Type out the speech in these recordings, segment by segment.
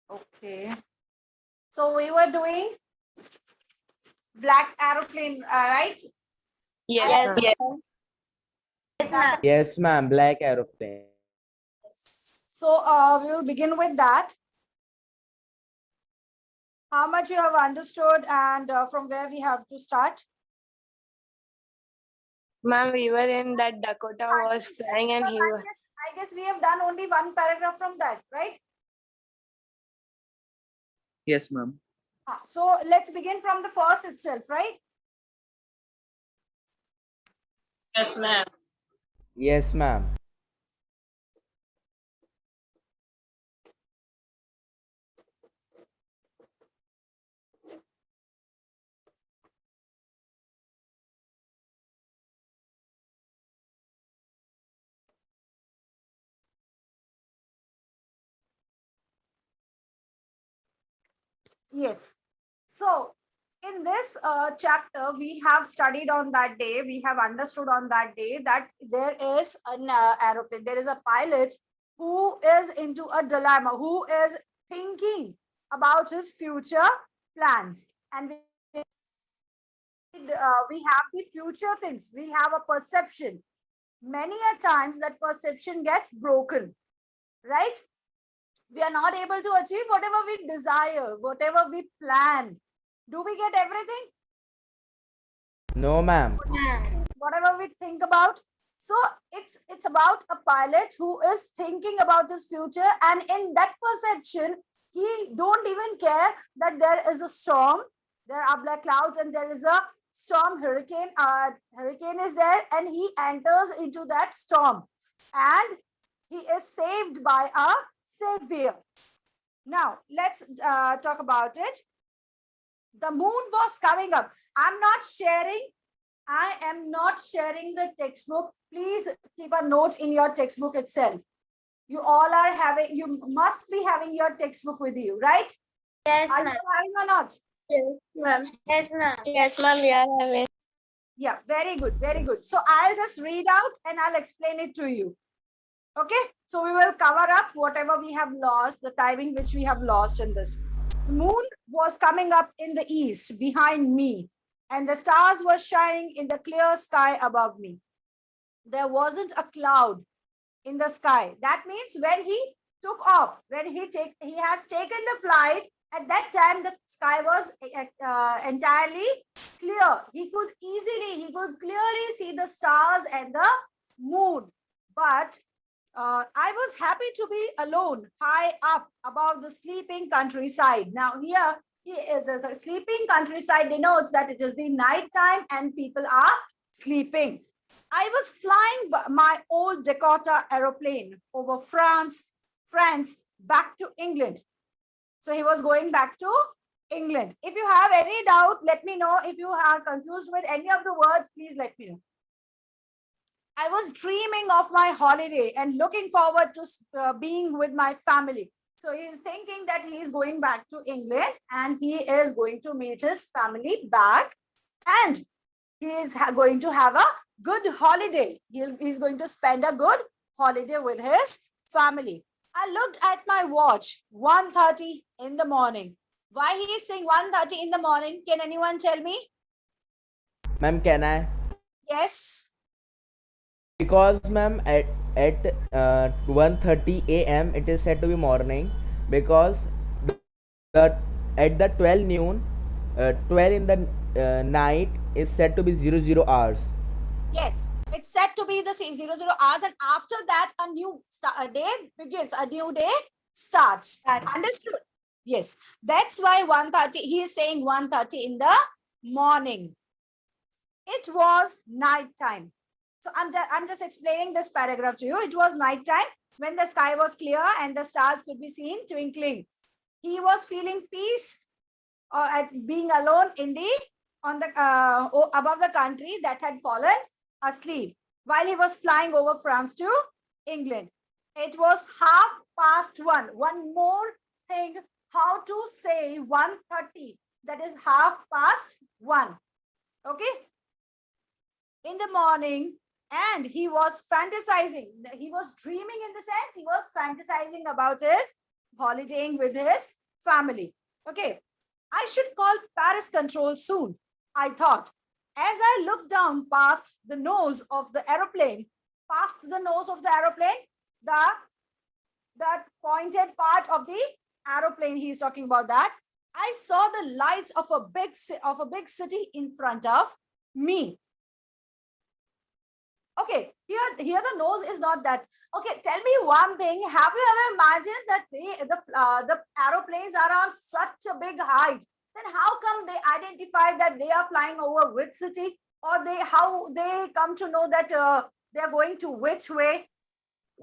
Okay. So we were doing black aeroplane, right? Yes, Yes, ma'am. ma'am. Yes, ma'am. Black aeroplane. So we will begin with that. How much you have understood and from where we have to start? Ma'am, we were in that Dakota was flying and he was. I guess we have done only one paragraph from that, right? Yes, ma'am. So let's begin from the first itself, right? Yes, ma'am. Yes, ma'am. Yes. So in this chapter, we have studied on that day, we have understood on that day that there is an aeroplane, there is a pilot who is into a dilemma, who is thinking about his future plans. And we have the future things, we have a perception. Many a times that perception gets broken, right? We are not able to achieve whatever we desire, whatever we plan. Do we get everything? No, ma'am. Whatever we think about. So it's about a pilot who is thinking about his future, and in that perception, he don't even care that there is a storm, there are black clouds, and there is a storm, hurricane. Hurricane is there, and he enters into that storm, and he is saved by a savior. Now let's talk about it. The moon was coming up. I am not sharing the textbook. Please keep a note in your textbook itself. You all are having, you must be having your textbook with you, right? Yes, Are ma'am. you having or not? Yes, ma'am. Yes, ma'am. Yes, ma'am. We are having. Yeah, very good, very good. So I'll just read out and I'll explain it to you. Okay, so we will cover up whatever we have lost, the timing which we have lost in this. The moon was coming up in the east behind me, and the stars were shining in the clear sky above me. There wasn't a cloud in the sky. That means when he took off, when he has taken the flight, at that time the sky was entirely clear. He could clearly see the stars and the moon. But I was happy to be alone, high up above the sleeping countryside. Now here, the sleeping countryside denotes that it is the night time and people are sleeping. I was flying my old Dakota aeroplane over France, back to England. So he was going back to England. If you have any doubt, let me know. If you are confused with any of the words, please let me know. I was dreaming of my holiday and looking forward to being with my family. So he is thinking that he is going back to England and he is going to meet his family back, and he is going to have a good holiday. He's going to spend a good holiday with his family. I looked at my watch, 1:30 in the morning. Why he is saying 1:30 in the morning? Can anyone tell me? Ma'am, can I? Yes. Because, ma'am, at 1:30 a.m. it is said to be morning, because the at the 12 noon, 12 in the night is said to be 00 hours. Yes, it's said to be the 00 hours, and after that, a new day begins. A new day starts. Understood? Yes, that's why 1:30. He is saying 1:30 in the morning. It was night time. So I'm just explaining this paragraph to you. It was night time when the sky was clear and the stars could be seen twinkling. He was feeling peace at being alone in the above the country that had fallen asleep while he was flying over France to England. It was 1:30. One more thing, how to say 1:30. That is 1:30. Okay. In the morning, and he was fantasizing. He was dreaming, in the sense he was fantasizing about his holidaying with his family. Okay, I should call Paris control soon, I thought. As I looked down past the nose of the aeroplane, that pointed part of the aeroplane, he's talking about that. I saw the lights of a big city in front of me. Okay, here the nose is not that. Okay, tell me one thing. Have you ever imagined that the aeroplanes are on such a big height? Then how come they identify that they are flying over which city, or how they come to know that they are going to which way?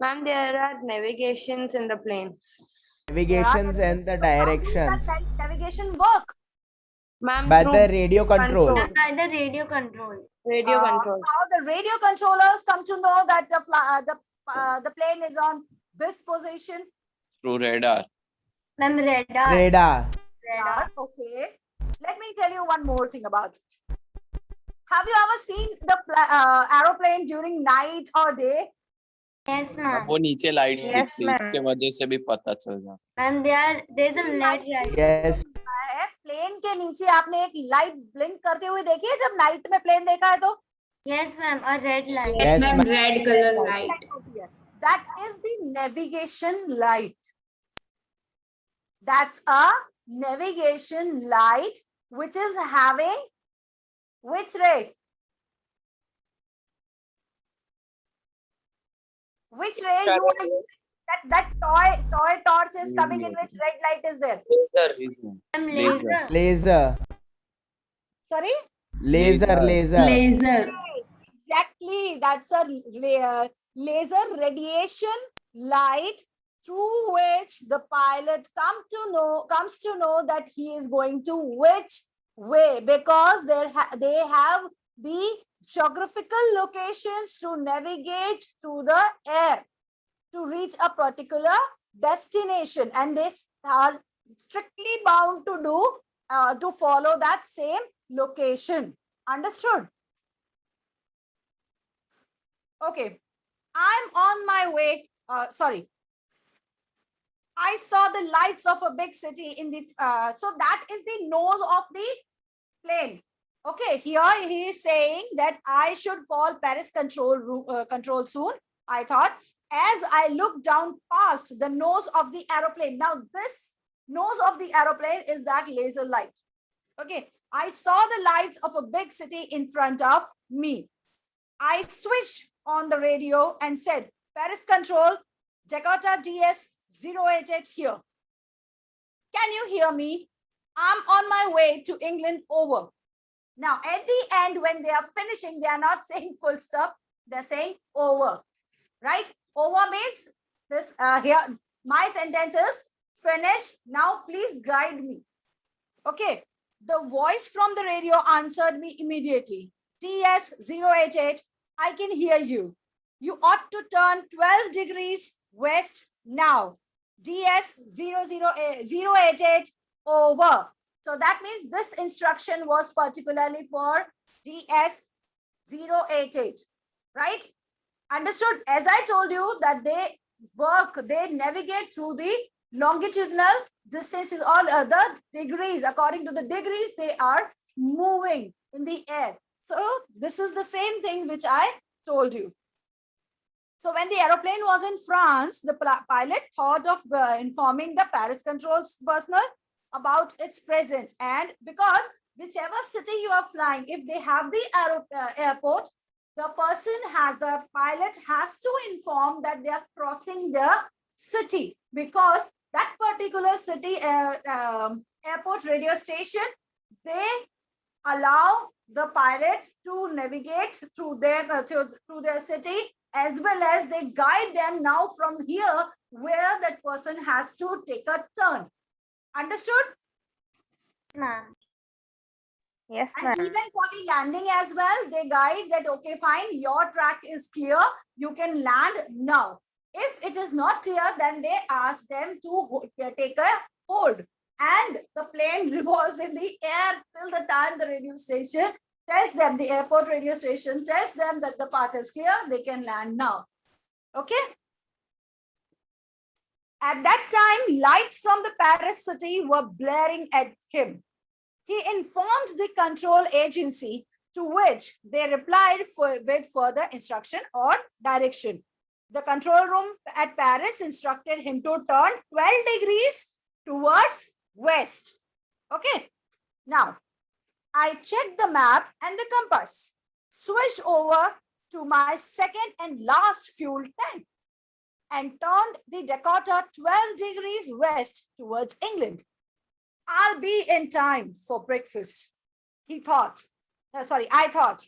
Ma'am, there are navigations in the plane. Navigations and the So how does directions that navigation work? Ma'am, by through the radio control. By the radio control. radio control. How the radio controllers come to know that the plane is on this position? Through radar. Ma'am, radar. Radar. Radar. Okay. Let me tell you one more thing about it. Have you ever seen the aeroplane during night or day? Yes, ma'am. वो नीचे lights Yes, दिखती है, ma'am. इसके वजह से भी पता चल जाता Ma'am, there's a LED light. Yes. Plane के नीचे आपने एक लाइट ब्लिंक करते हुए देखी है जब नाइट में प्लेन देखा है तो? Yes, ma'am. A red light. Yes, ma'am. Red color light. Light होती है. That is the navigation light. That's a navigation light which is having which ray? Which ray you are using? That toy torch is coming in which red light is there? है. Ma'am, Laser. laser. Laser. Sorry? Laser. Laser. Laser. Yes, exactly. That's a laser radiation light through which the pilot comes to know that he is going to which way, because they have the geographical locations to navigate through the air to reach a particular destination, and they are strictly bound to do to follow that same location. Understood? Okay, I'm on my way. Sorry. I saw the lights of a big city in the, so that is the nose of the plane. Okay, here he is saying that I should call Paris control soon. I thought, as I looked down past the nose of the aeroplane. Now this nose of the aeroplane is that laser light. Okay, I saw the lights of a big city in front of me. I switched on the radio and said, Paris control, Jakarta DS088 here. Can you hear me? I'm on my way to England, over. Now, at the end, when they are finishing, they are not saying full stop, they're saying over, right? Over means this here, my sentence is finished. Now, please guide me. Okay, the voice from the radio answered me immediately. TS088, I can hear you. You ought to turn 12 degrees west now. DS088, over. So that means this instruction was particularly for DS088, right? Understood? As I told you that they navigate through the longitudinal distances, all the degrees. According to the degrees, they are moving in the air. So this is the same thing which I told you. So when the aeroplane was in France, the pilot thought of informing the Paris controls personnel about its presence. And because whichever city you are flying, if they have the airport, the pilot has to inform that they are crossing the city, because that particular city airport radio station, they allow the pilots to navigate through their city, as well as they guide them now from here where that person has to take a turn. Understood? Ma'am. Yes, And ma'am. even for the landing as well, they guide that, okay, fine, your track is clear, you can land now. If it is not clear, then they ask them to take a hold. And the plane revolves in the air till the time the radio station tells them, the airport radio station tells them that the path is clear, they can land now. Okay? At that time, lights from the Paris city were blaring at him. He informed the control agency, to which they replied with further instruction or direction. The control room at Paris instructed him to turn 12 degrees towards west. Okay. Now, I checked the map and the compass, switched over to my second and last fuel tank, and turned the Dakota 12 degrees west towards England. I'll be in time for breakfast, he thought. I thought.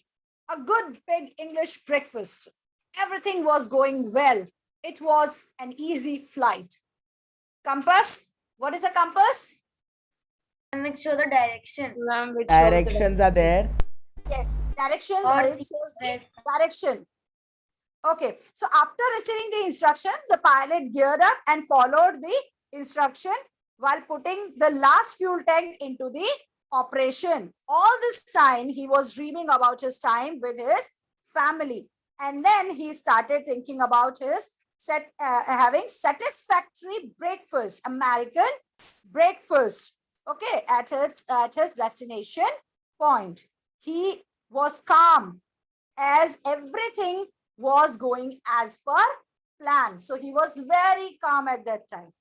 A good big English breakfast. Everything was going well. It was an easy flight. Compass. What is a compass? Which show the direction. Ma'am, which shows the Directions are there. Yes, directions. Or It shows the direction. Okay, so after receiving the instruction, the pilot geared up and followed the instruction while putting the last fuel tank into the operation. All this time, he was dreaming about his time with his family. And then he started thinking about his having satisfactory breakfast, American breakfast, okay, at his destination point. He was calm as everything was going as per plan. So he was very calm at that time.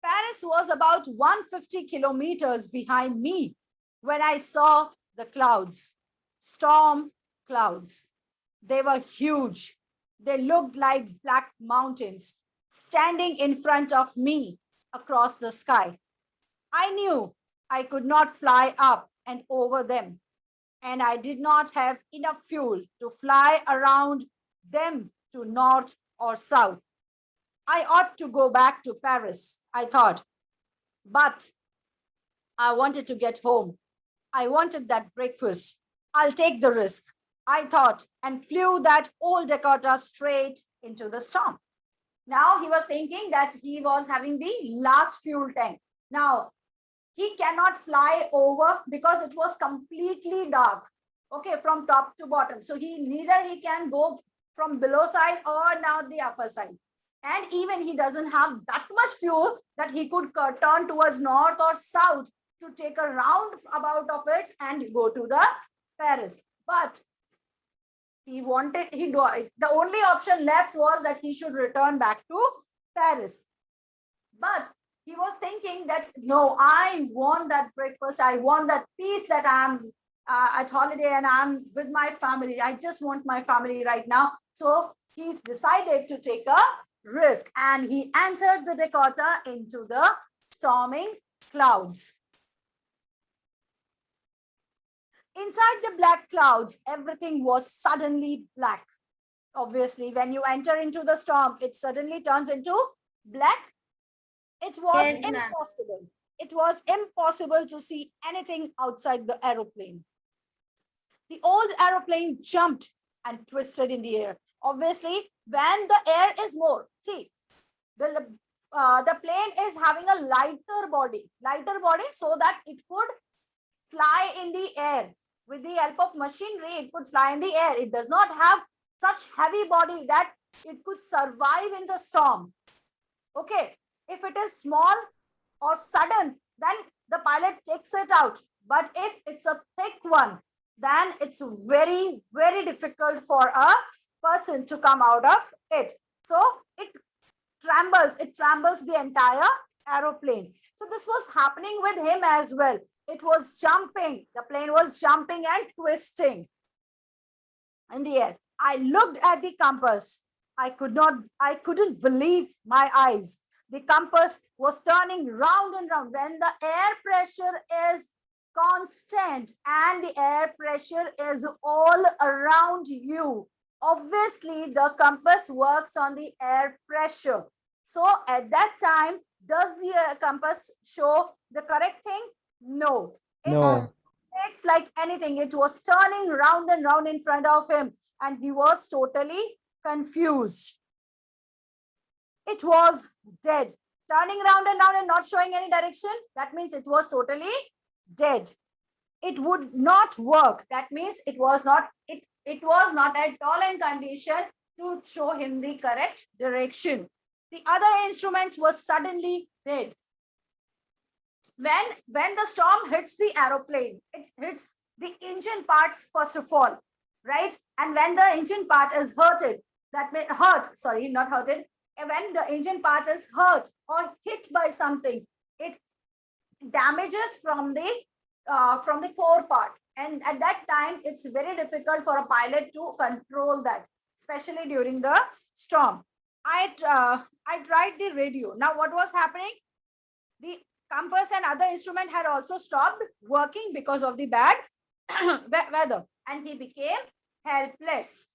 Paris was about 150 kilometers behind me when I saw the clouds, storm clouds. They were huge. They looked like black mountains standing in front of me across the sky. I knew I could not fly up and over them, and I did not have enough fuel to fly around them to north or south. I ought to go back to Paris, I thought, but I wanted to get home. I wanted that breakfast. I'll take the risk, I thought, and flew that old Dakota straight into the storm. Now he was thinking that he was having the last fuel tank. Now, he cannot fly over because it was completely dark, okay, from top to bottom. So neither he can go from below side or now the upper side. And even he doesn't have that much fuel that he could turn towards north or south to take a roundabout of it and go to the Paris. But the only option left was that he should return back to Paris. But he was thinking that, no, I want that breakfast. I want that peace that I'm at holiday and I'm with my family. I just want my family right now. So he's decided to take a risk and he entered the Dakota into the storming clouds. Inside the black clouds, everything was suddenly black. Obviously, when you enter into the storm, it suddenly turns into black. It was impossible. It was impossible to see anything outside the aeroplane. The old aeroplane jumped and twisted in the air. Obviously, when the air is more, see, the plane is having a lighter body so that it could fly in the air. With the help of machinery, it could fly in the air. It does not have such heavy body that it could survive in the storm. Okay, if it is small or sudden, then the pilot takes it out. But if it's a thick one, then it's very, very difficult for a person to come out of it. So it trembles the entire aeroplane. So this was happening with him as well. It was jumping. The plane was jumping and twisting in the air. I looked at the compass. I couldn't believe my eyes. The compass was turning round and round. When the air pressure is constant and the air pressure is all around you, obviously the compass works on the air pressure. So at that time, does the compass show the correct thing? No. It's like anything. It was turning round and round in front of him and he was totally confused. It was dead. Turning round and round and not showing any direction, that means it was totally dead. It would not work. That means it was not at all in condition to show him the correct direction. the other instruments were suddenly dead. When the storm hits the aeroplane, it hits the engine parts first of all, right? And when the engine part is hurted, that may hurt, sorry, not hurted. When the engine part is hurt or hit by something, it damages from the core part, and at that time it's very difficult for a pilot to control that, especially during the storm. I tried the radio. Now what was happening? The compass and other instrument had also stopped working because of the bad weather, and he became helpless.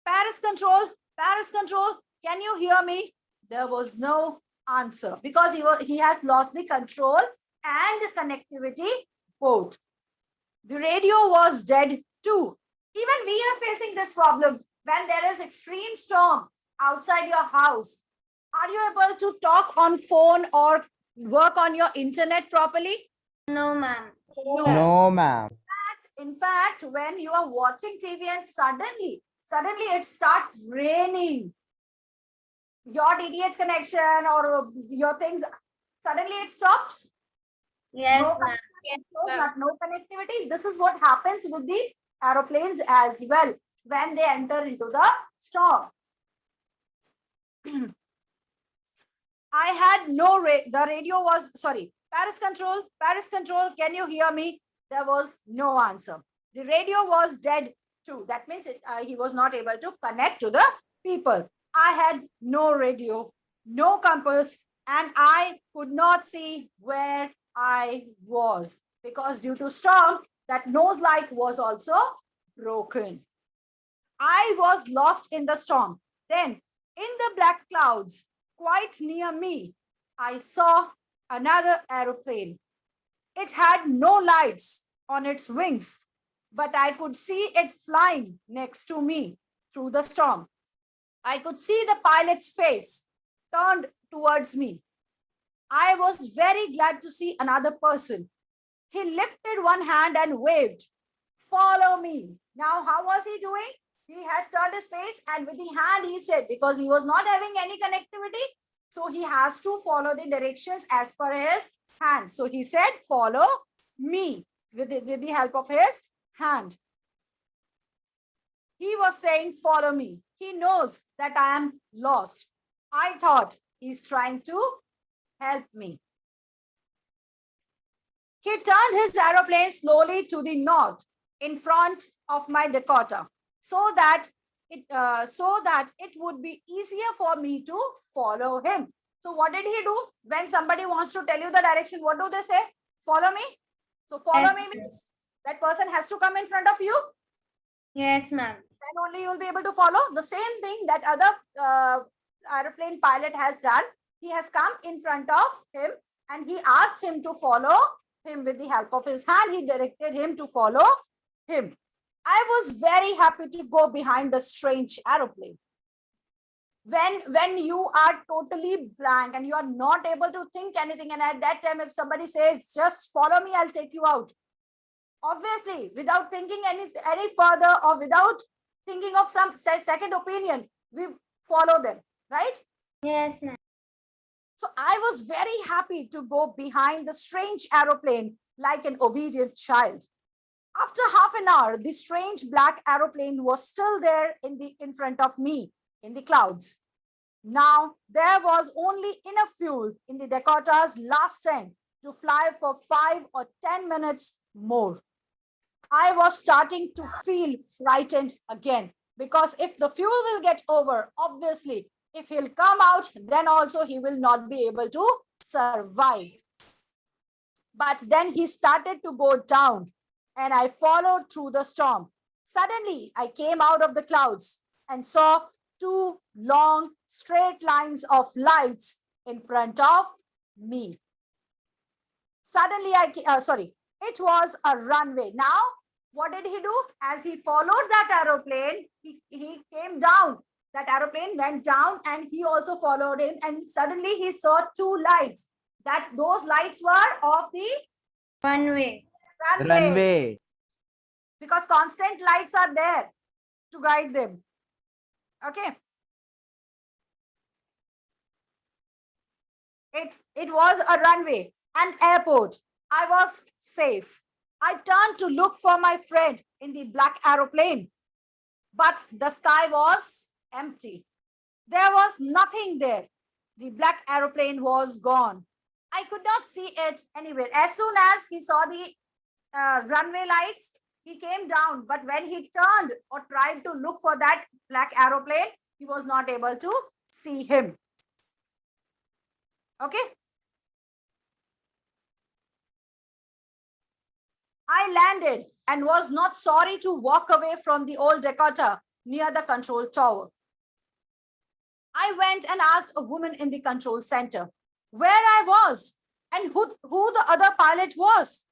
Paris control, can you hear me? There was no answer because he has lost the control and connectivity both. The radio was dead too. Even we are facing this problem when there is extreme storm outside your house. Are you able to talk on phone or work on your internet properly? No, ma'am. No, ma'am. In fact, when you are watching TV and suddenly it starts raining, your DTH connection or your things, suddenly it stops. Yes, No ma'am. no connectivity. This is what happens with the aeroplanes as well when they enter into the storm. I had no the radio was, sorry, Paris control, can you hear me? There was no answer. The radio was dead too. That means he was not able to connect to the people. I had no radio, no compass, and I could not see where I was because due to storm, that nose light was also broken. I was lost in the storm. Then, in the black clouds, quite near me, I saw another aeroplane. It had no lights on its wings, but I could see it flying next to me through the storm. I could see the pilot's face turned towards me. I was very glad to see another person. He lifted one hand and waved, "Follow me." Now, how was he doing? He has turned his face and with the hand he said, because he was not having any connectivity, so he has to follow the directions as per his hand. So he said, "Follow me," with the help of his hand. He was saying, "Follow me." He knows that I am lost. I thought he's trying to help me. He turned his aeroplane slowly to the north in front of my Dakota so that it would be easier for me to follow him. So what did he do? When somebody wants to tell you the direction, what do they say? Follow me. So follow me means that person has to come in front of you. Yes, ma'am. Then only you will be able to follow. The same thing that other aeroplane pilot has done. He has come in front of him and he asked him to follow him with the help of his hand. He directed him to follow him. I was very happy to go behind the strange aeroplane. When you are totally blank and you are not able to think anything, and at that time if somebody says, "Just follow me, I'll take you out," obviously without thinking any further or without thinking of some second opinion, we follow them, right? Yes, ma'am. So I was very happy to go behind the strange aeroplane like an obedient child. After half an hour, the strange black aeroplane was still there in front of me in the clouds. Now there was only enough fuel in the Dakota's last tank to fly for 5 or 10 minutes more. I was starting to feel frightened again because if the fuel will get over, obviously, if he'll come out, then also he will not be able to survive. But then he started to go down and I followed through the storm. Suddenly, I came out of the clouds and saw 2 long straight lines of lights in front of me. Suddenly, it was a runway. Now, what did he do? As he followed that aeroplane, he came down. That aeroplane went down and he also followed him. And suddenly he saw 2 lights. Those lights were of the Runway. Runway. Because constant lights are there to guide them. Okay. It was a runway, an airport. I was safe. I turned to look for my friend in the black aeroplane, but the sky was empty. There was nothing there. The black aeroplane was gone. I could not see it anywhere. As soon as he saw the runway lights, he came down. But when he turned or tried to look for that black aeroplane, he was not able to see him. Okay. I landed and was not sorry to walk away from the old Dakota near the control tower. I went and asked a woman in the control center where I was and who the other pilot was.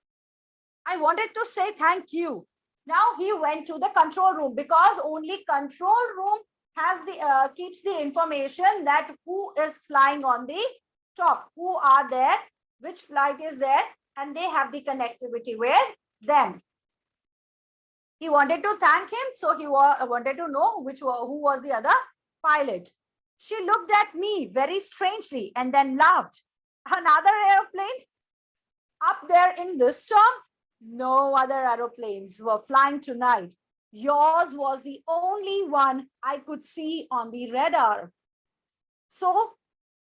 I wanted to say thank you. Now he went to the control room because only control room has the keeps the information that who is flying on the top, who are there, which flight is there, and they have the connectivity with them. He wanted to thank him, so he wanted to know who was the other pilot. She looked at me very strangely and then laughed. Another airplane? Up there in this storm? No other aeroplanes were flying tonight. Yours was the only one I could see on the radar. So,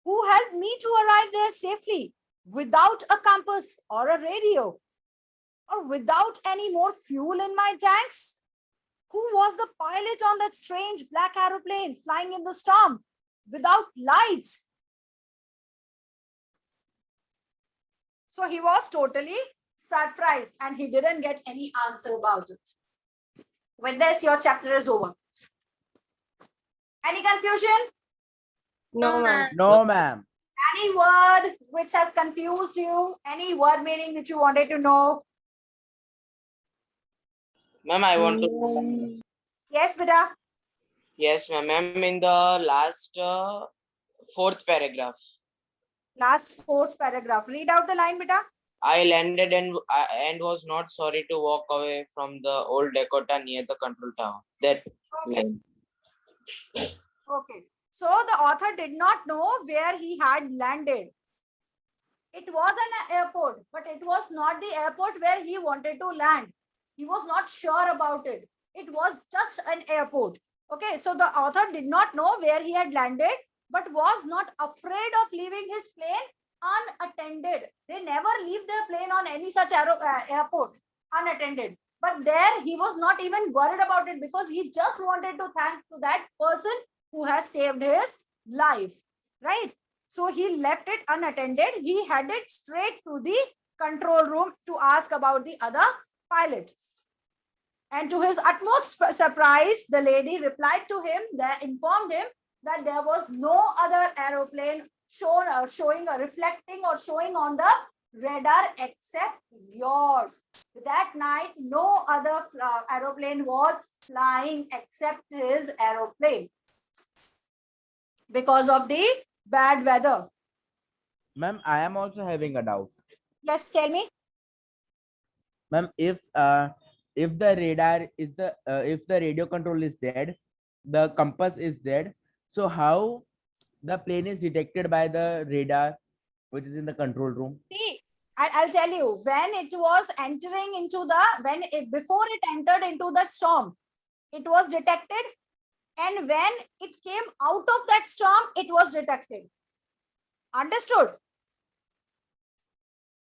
who helped me to arrive there safely without a compass or a radio? Or without any more fuel in my tanks? Who was the pilot on that strange black aeroplane flying in the storm without lights? So he was totally surprised and he didn't get any answer about it. With this, your chapter is over. Any confusion? No, ma'am. No, ma'am. Any word which has confused you? Any word meaning which you wanted to know? Ma'am, I want to. Yes, beta. Yes, ma'am. Ma'am, in the last fourth paragraph, Last fourth paragraph. Read out the line, beta. I landed and was not sorry to walk away from the old Dakota near the control tower. That Okay. line. Okay. So the author did not know where he had landed. It was an airport, but it was not the airport where he wanted to land. He was not sure about it. It was just an airport. Okay, so the author did not know where he had landed, but was not afraid of leaving his plane unattended. They never leave their plane on any such airport unattended. But there he was not even worried about it because he just wanted to thank to that person who has saved his life, right? So he left it unattended. He headed straight to the control room to ask about the other pilot. And to his utmost surprise, the lady replied to him, that informed him that there was no other aeroplane showing or reflecting or showing on the radar except yours. That night, no other aeroplane was flying except his aeroplane because of the bad weather. Ma'am, I am also having a doubt. Yes, tell me. Ma'am, if the radar is if the radio control is dead, the compass is dead, so how the plane is detected by the radar which is in the control room? See, I'll tell you, when it was entering into the, before it entered into that storm, it was detected. And when it came out of that storm, it was detected. Understood?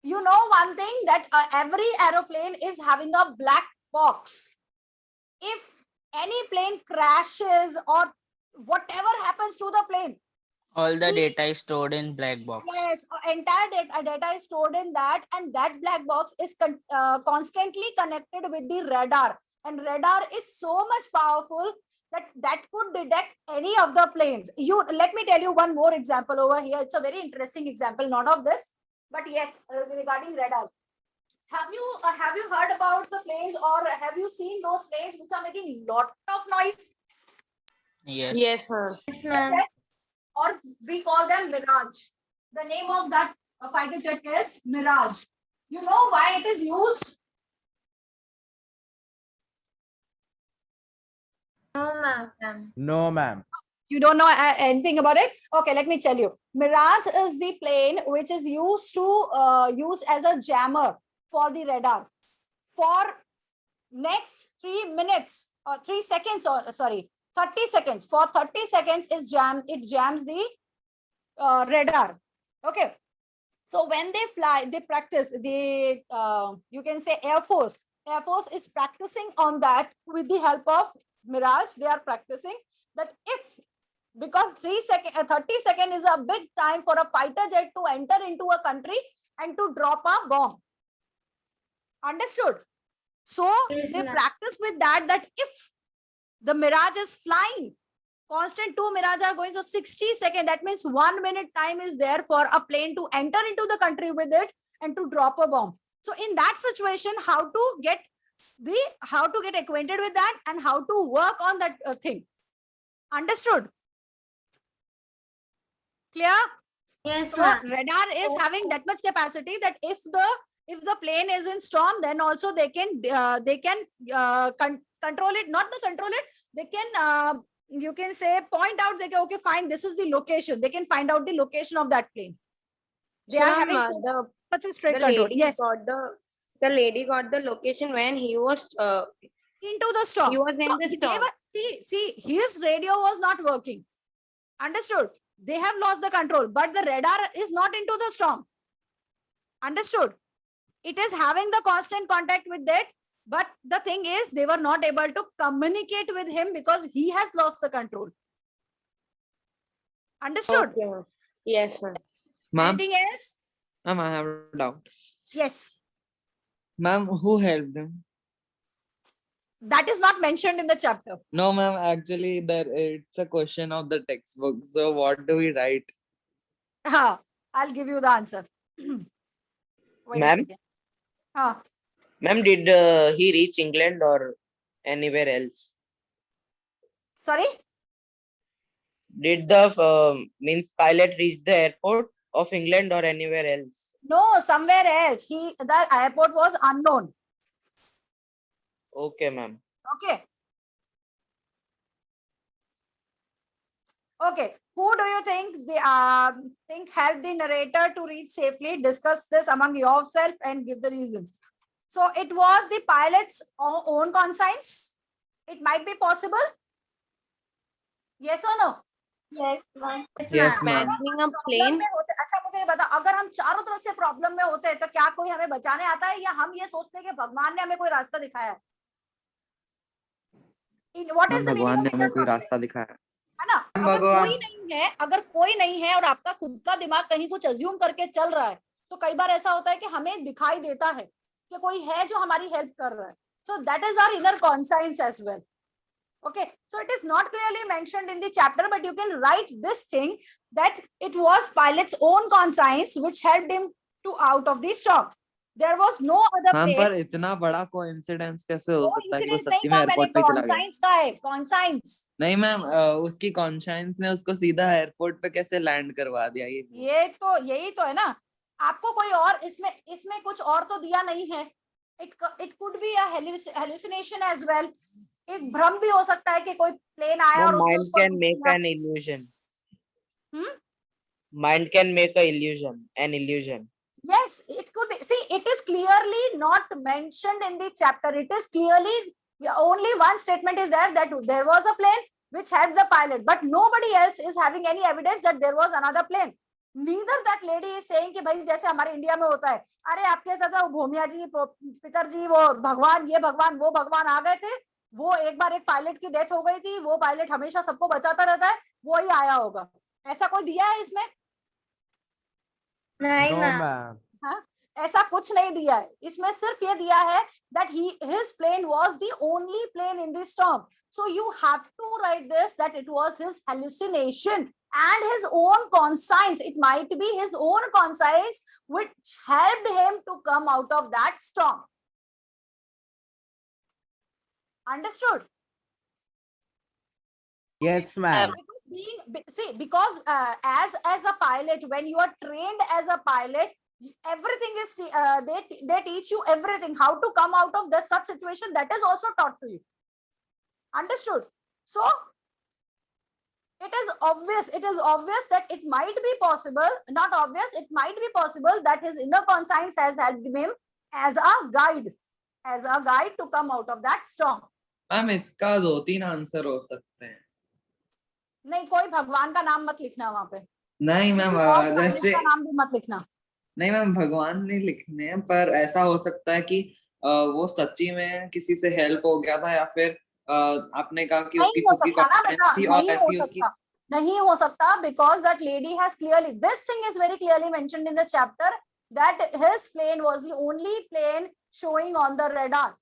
You know one thing, that every aeroplane is having a black box. If any plane crashes or whatever happens to the plane, all the data is stored in black box. yes, entire data is stored in that, and that black box is constantly connected with the radar. And radar is so much powerful that could detect any of the planes. Let me tell you one more example over here. It's a very interesting example, not of this, but yes, regarding radar. Have you heard about the planes, or have you seen those planes which are making lot of noise? Yes. Yes, ma'am. Yes, ma'am. Or we call them Mirage. The name of that fighter jet is Mirage. You know why it is used? No, ma'am. No, ma'am. You don't know anything about it? Okay, let me tell you. Mirage is the plane which is used as a jammer for the radar. For next 3 minutes or 3 seconds, or sorry, 30 seconds. For 30 seconds, it jams the radar. Okay. So when they fly, they practice. You can say Air Force. Air Force is practicing on that with the help of Mirage. They are practicing that because 30 seconds is a big time for a fighter jet to enter into a country and to drop a bomb. Understood? So Yes, they ma'am. practice with that if the Mirage is flying, constant 2 Mirage are going, so 60 seconds, that means 1 minute time is there for a plane to enter into the country with it and to drop a bomb. So in that situation, how to get acquainted with that and how to work on that thing. Understood? Clear? Yes, So ma'am. radar is having that much capacity that if the plane is in storm, then also they can control it, not the control it, they can you can say point out, they can, okay, fine, this is the location. They can find out the location of that plane. They So, are ma'am, having such a straight the control. lady Yes, got the lady got the location when he was into the storm. he was in So the they storm. see, his radio was not working. Understood? They have lost the control, but the radar is not into the storm. Understood? It is having the constant contact with that, but the thing is they were not able to communicate with him because he has lost the control. Understood? Okay, ma'am. Yes, ma'am. Ma'am, Anything else? ma'am, I have a doubt. Yes. Ma'am, who helped him? That is not mentioned in the chapter. No, ma'am, actually it's a question of the textbook. So what do we write? I'll give you the answer. Wait a Ma'am? second. Ma'am, did he reach England or anywhere else? Sorry? Did the means pilot reach the airport of England or anywhere else? No, somewhere else. The airport was unknown. Okay, ma'am. Okay. Okay. Who do you think helped the narrator to reach safely? Discuss this among yourself and give the reasons. So it was the pilot's own conscience. It might be possible. Yes or no? Yes, ma'am. Yes, ma'am. ma'am. Managing a problem plane. में होते, अच्छा मुझे ये बता, अगर हम चारों तरफ से प्रॉब्लम में होते हैं तो क्या कोई हमें बचाने आता है, या हम ये सोचते हैं कि भगवान ने हमें कोई रास्ता दिखाया है? What is the meaning भगवान of ने हमें inner कोई conscience? रास्ता दिखाया है ना? अगर कोई नहीं है और आपका खुद का दिमाग कहीं कुछ अज्यूम करके चल रहा है, तो कई बार ऐसा होता है कि हमें दिखाई देता है कि कोई है जो हमारी हेल्प कर रहा है. So that is our inner conscience as well. Okay, so it is not clearly mentioned in the chapter, but you can write this thing that it was pilot's own conscience which helped him to out of the storm. There was no other ma'am, plane. पर इतना बड़ा coincidence कैसे हो सकता है कि वो Coincidence नहीं सच्ची में था, मैंने एयरपोर्ट पे चला गया? conscience का है, conscience. नहीं मैम, उसकी कॉन्शियंस ने उसको सीधा एयरपोर्ट पे कैसे लैंड करवा दिया? ये तो यही तो है ना. आपको कोई और इसमें कुछ और तो दिया नहीं है. It could be a hallucination as well. एक भ्रम भी हो सकता है कि कोई प्लेन आया और उसने Mind उसको can देख make लिया. an illusion. Hmm? Mind can make an illusion. Yes, it could be. See, it is clearly not mentioned in the chapter. It is clearly, only one statement is there that there was a plane which helped the pilot, but nobody else is having any evidence that there was another plane. Neither that lady is saying कि भाई जैसे हमारे India में होता है, अरे आपके साथ वो भूमिया जी, पितर जी, वो भगवान, ये भगवान, वो भगवान आ गए थे, वो एक बार एक पायलट की डेथ हो गई थी, वो पायलट हमेशा सबको बचाता रहता है, वो ही आया होगा. ऐसा कोई दिया है इसमें? नहीं, No, ma'am. ma'am. हाँ, ऐसा कुछ नहीं दिया है. इसमें सिर्फ ये दिया है that his plane was the only plane in the storm. So you have to write this that it was his hallucination and his own conscience. It might be his own conscience which helped him to come out of that storm. Understood? Yes, ma'am. Because as a pilot, when you are trained as a pilot, everything is they teach you everything, how to come out of that such situation, that is also taught to you. Understood? So It is obvious that it might be possible, not obvious, it might be possible that his inner conscience has helped him as a guide to come out of that storm. Ma'am इसका 2-3 answer हो सकते हैं. नहीं, कोई भगवान का नाम मत लिखना वहां पे. नहीं मैम, किसी और planet जैसे का नाम भी मत लिखना. नहीं मैम, भगवान नहीं लिखने हैं, पर ऐसा हो सकता है कि वो सच्ची में किसी से हेल्प हो गया था, या फिर आपने कहा कि उसकी नहीं हो खुद की सकता ना confidence बेटा, थी और नहीं हो ऐसी उसकी. सकता, नहीं हो सकता, because that lady has clearly, this thing is very clearly mentioned in the chapter that his plane was the only plane showing on the radar.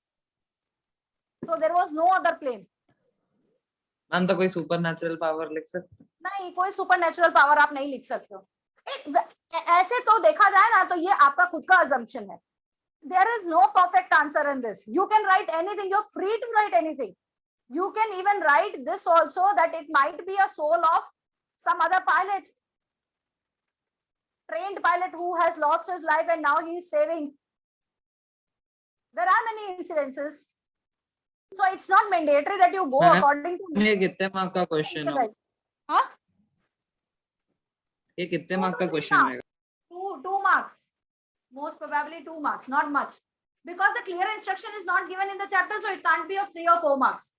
So there was no other plane. Ma'am तो कोई super natural power लिख सकते. नहीं, कोई super natural power आप नहीं लिख सकते हो. ऐसे तो देखा जाए ना तो ये आपका खुद का assumption है. There is no perfect answer in this. You can write anything. You're free to write anything. You can even write this also, that it might be a soul of some other pilot, trained pilot who has lost his life and now he is saving. There are many incidences. So it's not mandatory that you go Ma'am, according to. ये कितने mark का question है? हाँ? ये कितने Two mark to का three question marks. है? 2 marks. Most probably 2 marks, not much. Because the clear instruction is not given in the chapter, so it can't be of 3 or 4 marks.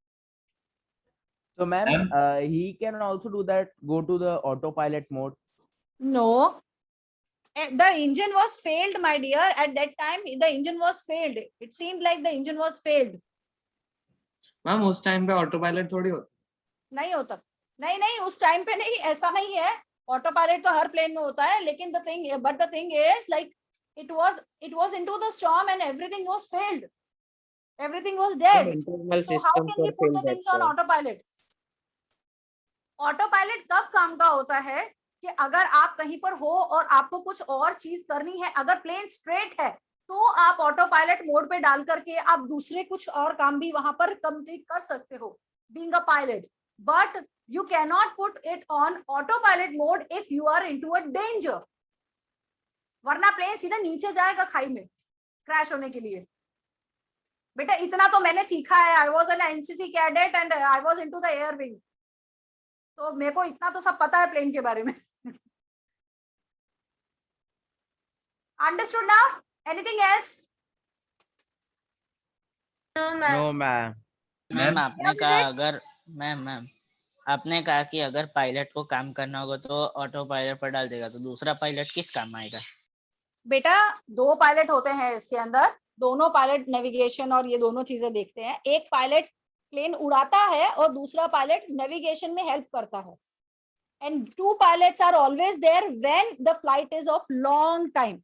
So ma'am, he can also do that, go to the autopilot mode. No. The engine was failed, my dear. At that time, the engine was failed. It seemed like the engine was failed. Ma'am उस time पे auto pilot थोड़ी होता. नहीं होता. नहीं, उस time पे नहीं, ऐसा नहीं है. ऑटो पायलट तो हर प्लेन में होता है, लेकिन the thing is like it was into the storm and everything was failed. Everything was dead. Internal So how systems can we are put the failed, things that's on why. autopilot? Autopilot कब काम का होता है कि अगर आप कहीं पर हो और आपको कुछ और चीज करनी है, अगर प्लेन स्ट्रेट है तो आप ऑटो पायलट मोड पे डाल करके आप दूसरे कुछ और काम भी वहां पर कंप्लीट कर सकते हो being a pilot. But you can not put it on auto pilot mode if you are into a danger, वरना प्लेन सीधा नीचे जाएगा खाई में क्रैश होने के लिए. बेटा इतना तो मैंने सीखा है. I was an NCC cadet and I was into the air wing, तो मेरे को इतना तो सब पता है प्लेन के बारे में. Understood now? Anything else? No, ma'am. No ma'am. Ma'am आपने क्या कहा विवेक? अगर मैम आपने कहा कि अगर पायलट को काम करना होगा तो ऑटो पायलट पर डाल देगा, तो दूसरा पायलट किस काम आएगा? बेटा 2 पायलट होते हैं इसके अंदर, दोनों पायलट नेविगेशन और ये दोनों चीजें देखते हैं. एक पायलट प्लेन उड़ाता है और दूसरा पायलट नेविगेशन में हेल्प करता है. And 2 pilots are always there when the flight is of long time.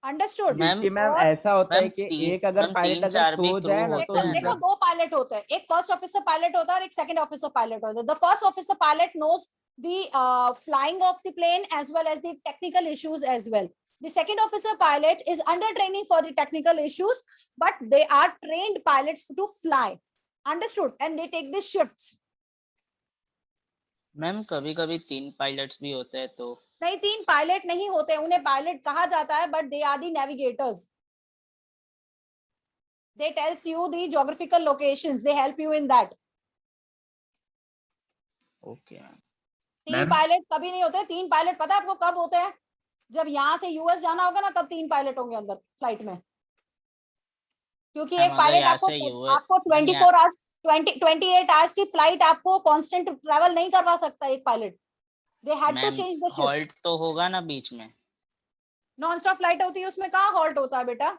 Understood? Ma'am कि मैम और ऐसा होता है मैम कि तीन- एक अगर मैम पायलट तीन अगर चार भी सो क्रू जाए ना होते तो हैं। देखो दूसरा 2 पायलट होते हैं, एक फर्स्ट ऑफिसर पायलट होता है और एक सेकंड ऑफिसर पायलट होता है. The first officer pilot knows the flying of the plane as well as the technical issues as well. The second officer pilot is under training for the technical issues, but they are trained pilots to fly. Understood? And they take the shifts. Ma'am कभी कभी 3 pilots भी होते हैं तो नहीं, 3 pilot नहीं होते, उन्हें पायलट कहा जाता है, but they are the navigators. They tells you the geographical locations. They help you in that. Okay ma'am. 3 pilot कभी नहीं होते. 3 पायलट पता है आपको कब होते हैं? जब यहाँ से यूएस जाना होगा ना, तब 3 पायलट होंगे अंदर फ्लाइट में. क्योंकि मैम, एक अगर पायलट यहाँ से आपको 24 आवर्स 28 आवर्स की फ्लाइट आपको कांस्टेंट ट्रैवल नहीं करवा सकता एक pilot. They had to ma'am change the shift. Halt तो होगा ना बीच में? नॉन स्टॉप फ्लाइट होती है, उसमें कहाँ हॉल्ट होता है बेटा?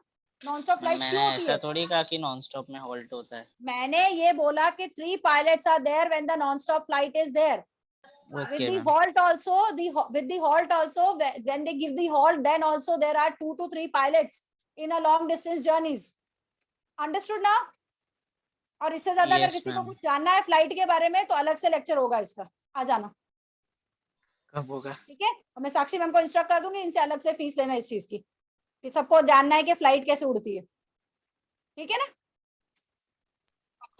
नॉन स्टॉप फ्लाइट मैंने क्यों होती ऐसा है? थोड़ी कहा कि नॉन स्टॉप में हॉल्ट होता है. मैंने ये बोला कि 3 pilots are there when the non-stop flight is there. With okay the ma'am. halt also, with the halt also, when they give the halt, then also there are 2 to 3 pilots in a long distance journeys. Understood now? और इससे ज्यादा अगर Yes, किसी को ma'am. कुछ जानना है flight के बारे में तो अलग से लेक्चर होगा इसका, आ जाना. कब होगा? ठीक है? और मैं साक्षी मैम को इंस्ट्रक्ट कर दूंगी, इनसे अलग से फीस लेना इस चीज की, कि सबको जानना है कि फ्लाइट कैसे उड़ती है. ठीक है ना?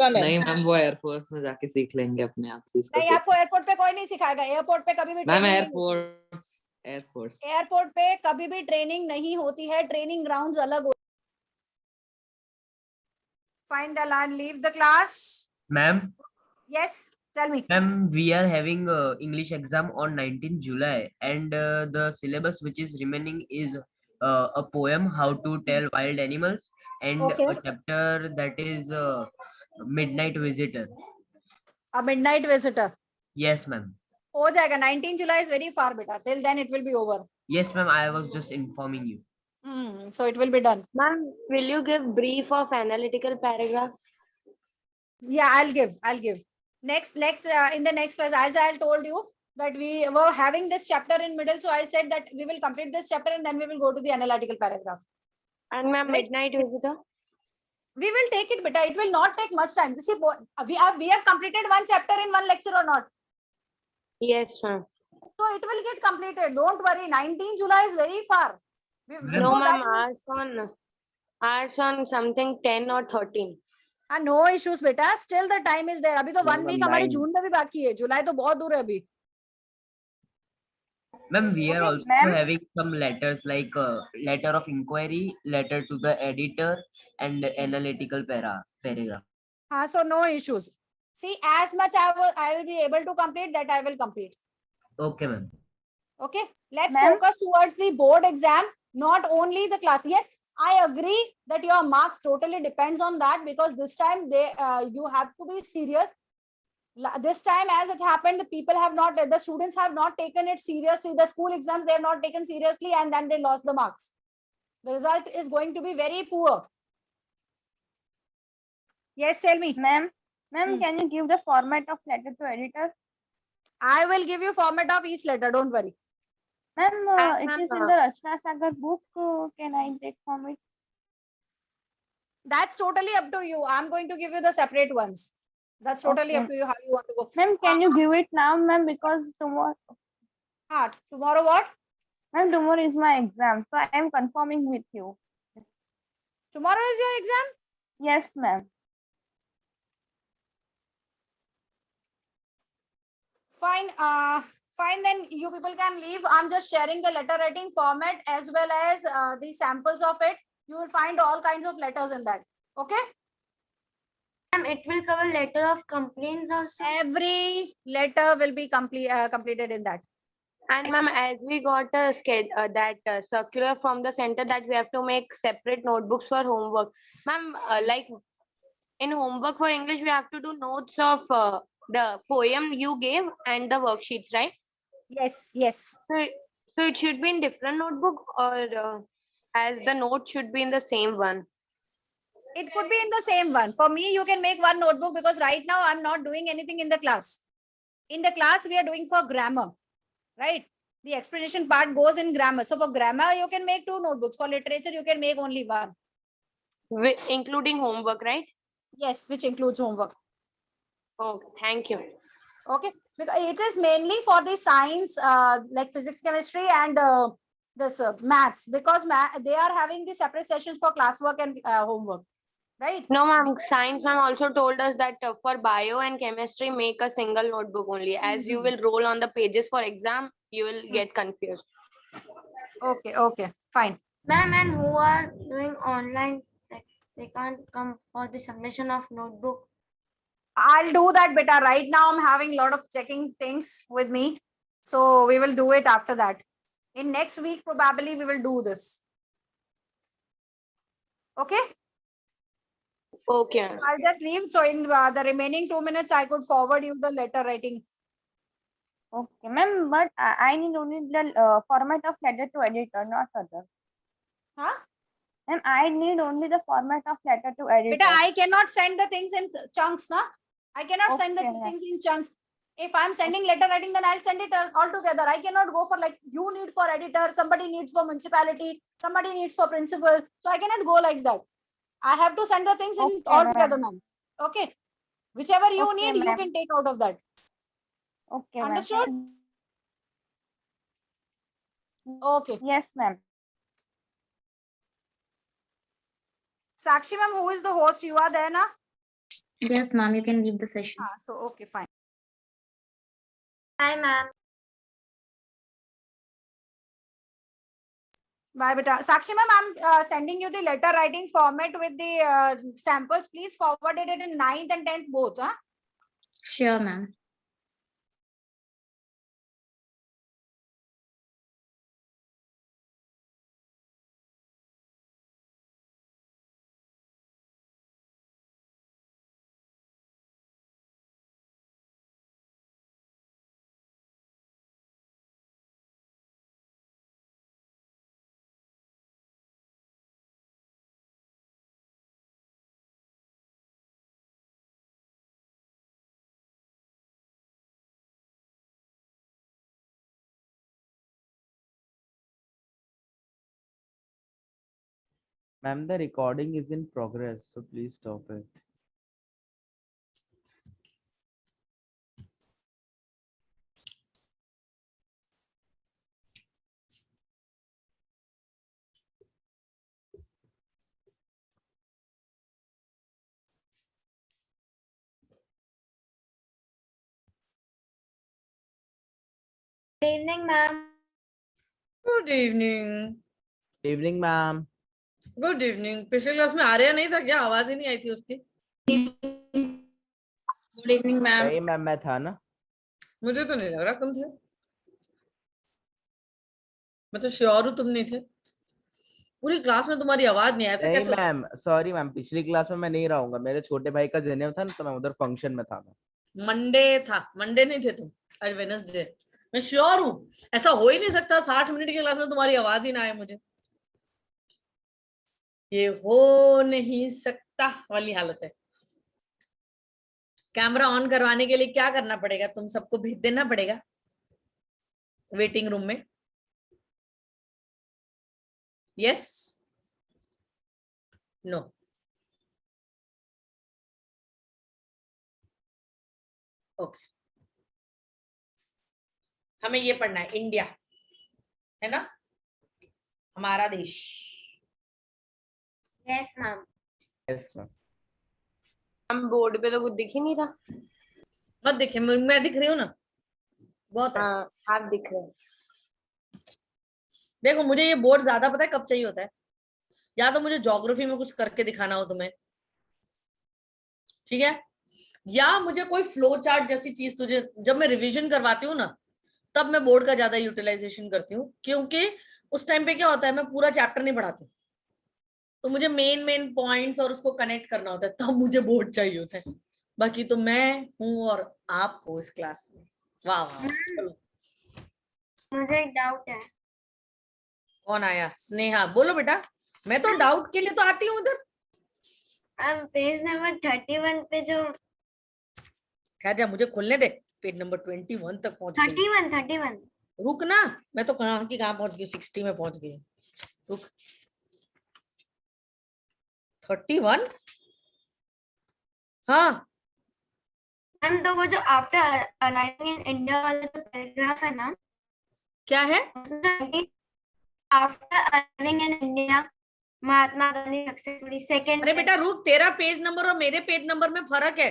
नहीं मैम, वो एयरफोर्स में जाके सीख लेंगे अपने आप से इसको. नहीं, आपको एयरपोर्ट पे कोई नहीं सिखाएगा. एयरपोर्ट पे कभी भी मैम training नहीं होती. एयरफोर्स एयरपोर्ट पे कभी भी ट्रेनिंग नहीं होती है. ट्रेनिंग ग्राउंड्स अलग होते. Find the line, leave the class. Ma'am Yes. Tell me. Ma'am, we are having English exam on 19 July, and the syllabus which is remaining is a poem, How to Tell Wild Animals, and Okay. a chapter that is Midnight Visitor. A midnight visitor. Yes, ma'am. हो जाएगा. 19 July is very far, beta. Till then it will be over. Yes, ma'am. I was just informing you. So it will be done. Ma'am, will you give brief of analytical paragraph? Yeah, I'll give. Next, in the next class, as I told you that we were having this chapter in middle, so I said that we will complete this chapter and then we will go to the analytical paragraph. And ma'am, Right. midnight visitor? We will take it, beta. It will not take much time. See, we have completed one chapter in one lecture or not? Yes, ma'am. So it will get completed. Don't worry. 19 July is very far. No, Before ma'am, that, ours on something 10 or 13. no issues, beta. Still the time is there. अभी तो No, 1 week ma'am, हमारे 9. जून में भी बाकी है. जुलाई तो बहुत दूर है अभी. Ma'am, we are Okay, also ma'am. having some letters like letter of inquiry, letter to the editor, and analytical paragraph. so no issues. See, as much I will be able to complete that I will complete. Okay, ma'am. Okay, let's Ma'am? focus towards the board exam, not only the class. Yes, I agree that your marks totally depends on that, because this time you have to be serious. This time, as it happened, the students have not taken it seriously. The school exams they have not taken seriously, and then they lost the marks. The result is going to be very poor. Yes, tell me. Ma'am, Hmm. can you give the format of letter to editor? I will give you format of each letter. Don't worry. Ma'am, Ma'am, it is in the Rachna Sagar book. Can I take from it? That's totally up to you. I'm going to give you the separate ones. That's totally up Okay. to you how you want to go. Ma'am, can you give it now, ma'am? Because tomorrow, Tomorrow what? ma'am, tomorrow is my exam, so I am confirming with you. Tomorrow is your exam? Yes, ma'am. Fine. Fine. Then you people can leave. I'm just sharing the letter writing format as well as the samples of it. You will find all kinds of letters in that. Okay. Ma'am, it will cover letter of complaints also. Every letter will be completed in that. And ma'am, as we got a circular from the center that we have to make separate notebooks for homework. Ma'am, like in homework for English, we have to do notes of the poem you gave and the worksheets, right? Yes. Yes. So it should be in different notebook, or as the note should be in the same one. It could be in the same one. For me, you can make one notebook, because right now I'm not doing anything in the class. In the class, we are doing for grammar, right? The explanation part goes in grammar. So for grammar, you can make 2 notebooks. For literature, you can make only one. Including homework, right? Yes, which includes homework. Oh, thank you. Okay, because it is mainly for the science, like physics, chemistry, and this maths, because they are having the separate sessions for classwork and homework, right? No, ma'am. Science ma'am also told us that for bio and chemistry, make a single notebook only. As you will roll on the pages for exam, you will get confused. Okay, fine. Ma'am, and who are doing online, like they can't come for the submission of notebook. I'll do that, beta. Right now, I'm having a lot of checking things with me, so we will do it after that. In next week, probably we will do this. Okay. Okay. I'll just leave. So in the remaining 2 minutes, I could forward you the letter writing. Okay, ma'am, but I need only the format of letter to editor, not other. Huh? Ma'am, I need only the format of letter to editor. Beta, I cannot send the things in chunks, na? I cannot send the Okay, ma'am. things in chunks. If I'm sending letter writing, then I'll send it all together. I cannot go for like you need for editor, somebody needs for municipality, somebody needs for principal. So I cannot go like that. I have to send the things in Okay, all ma'am. together, ma'am. Okay. Whichever you Okay, need, you ma'am. can take out of that. Okay, ma'am. Understood? Okay. Yes, ma'am. Sakshi ma'am, who is the host? You are there, na? Yes, ma'am, you can leave the session. So okay, fine. Hi, ma'am. Bye, beta. Sakshi ma'am, I'm sending you the letter writing format with the samples. Please forward it in 9th and 10th both. Huh? Sure, ma'am. Ma'am, the recording is in progress, so please stop it. Good evening, ma'am. Good evening. Evening, ma'am. Good evening. पिछले class में आर्या नहीं था क्या? आवाज ही नहीं आई थी उसकी. Good evening ma'am. नहीं मैम, मैं था ना. मुझे तो नहीं लग रहा तुम थे. मैं तो श्योर हूँ तुम नहीं थे. पूरी क्लास में तुम्हारी आवाज नहीं आई. ऐसे नहीं कैसे? मैम, सॉरी मैम, पिछली क्लास में मैं नहीं रहूंगा. मेरे छोटे भाई का जन्म था ना, तो मैं उधर फंक्शन में था. मंडे था. मंडे नहीं थे तुम. आज वेडनेसडे. मैं श्योर हूँ. ऐसा हो ही नहीं सकता 60 मिनट की क्लास में तुम्हारी आवाज ही ना आए मुझे. ये हो नहीं सकता वाली हालत है. कैमरा ऑन करवाने के लिए क्या करना पड़ेगा? तुम सबको भेज देना पड़ेगा वेटिंग रूम में. यस. नो. ओके. हमें ये पढ़ना है. इंडिया है ना, हमारा देश. Yes, ma'am. Yes, ma'am. हम बोर्ड पे तो कुछ दिख ही नहीं रहा. मत देखे, मैं दिख रही हूँ ना. बहुत है. हाँ, आप दिख रहे हैं. देखो मुझे ये बोर्ड ज्यादा पता है कब चाहिए होता है. या तो मुझे ज्योग्राफी में कुछ करके दिखाना हो तुम्हें, ठीक है, या मुझे कोई फ्लो चार्ट जैसी चीज तुझे जब मैं रिवीजन करवाती हूँ ना, तब मैं बोर्ड का ज्यादा यूटिलाइजेशन करती हूँ. क्योंकि उस टाइम पे क्या होता है, मैं पूरा चैप्टर नहीं पढ़ाती, तो मुझे मेन पॉइंट्स और उसको कनेक्ट करना होता है, तब मुझे बोर्ड चाहिए होता है. बाकी तो मैं हूँ और आप हो इस क्लास में. वाह वाह. चलो मुझे एक डाउट है. कौन आया? स्नेहा. बोलो बेटा. मैं तो डाउट के लिए तो आती हूँ उधर. पेज नंबर 31 पे जो क्या जा, मुझे खोलने दे. पेज नंबर 21 तक पहुंच गई. 31. रुक ना, मैं तो कहाँ की कहाँ पहुंच गई. 60 में पहुंच गई. रुक. 31. हाँ मैम तो वो जो आफ्टर अराइविंग इन इंडिया वाला जो पैराग्राफ है ना, क्या है? After arriving in India Mahatma Gandhi successfully second. अरे बेटा रुक, तेरा पेज नंबर और मेरे पेज नंबर में फर्क है.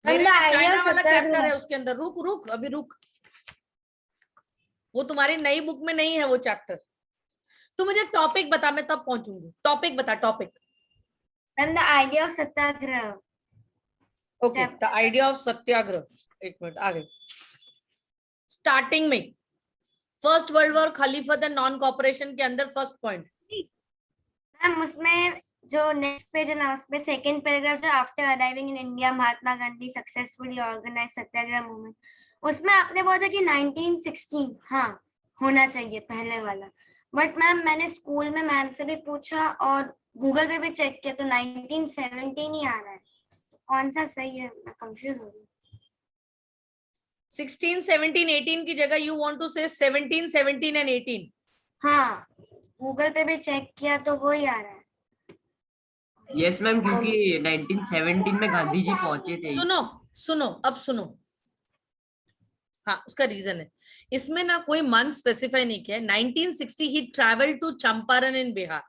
मेरे में चाइना वाला चैप्टर है उसके अंदर. रुक रुक अभी रुक. वो तुम्हारी नई बुक में नहीं है वो चैप्टर. तू मुझे टॉपिक बता, मैं तब पहुंचूंगी. टॉपिक बता. Topic. Ma'am the idea of Satyagraha. Okay. The idea of Satyagraha. एक मिनट आ गई. स्टार्टिंग में first world war, Khilafat and non cooperation के अंदर फर्स्ट पॉइंट. मैम उसमें जो नेक्स्ट पेज है ना, उसमें सेकंड पैराग्राफ जो after arriving in India Mahatma Gandhi successfully organise satyagraha movement, उसमें आपने बोला था कि 1916 हाँ होना चाहिए पहले वाला. बट मैम मैंने स्कूल में मैम से भी पूछा और गूगल पे भी चेक किया तो 1917 ही आ रहा है. कौन सा सही है? मैं कंफ्यूज हो गई. 16, 17, 18 की जगह यू वांट टू से 17, 17 एंड 18. हाँ गूगल पे भी चेक किया तो वो ही आ रहा है. यस मैम, क्योंकि 1917 में गांधी जी पहुंचे थे. सुनो सुनो अब सुनो. हाँ उसका रीजन है. इसमें ना कोई मंथ स्पेसिफाई नहीं किया है. 1960 he travel to Champaran in Bihar.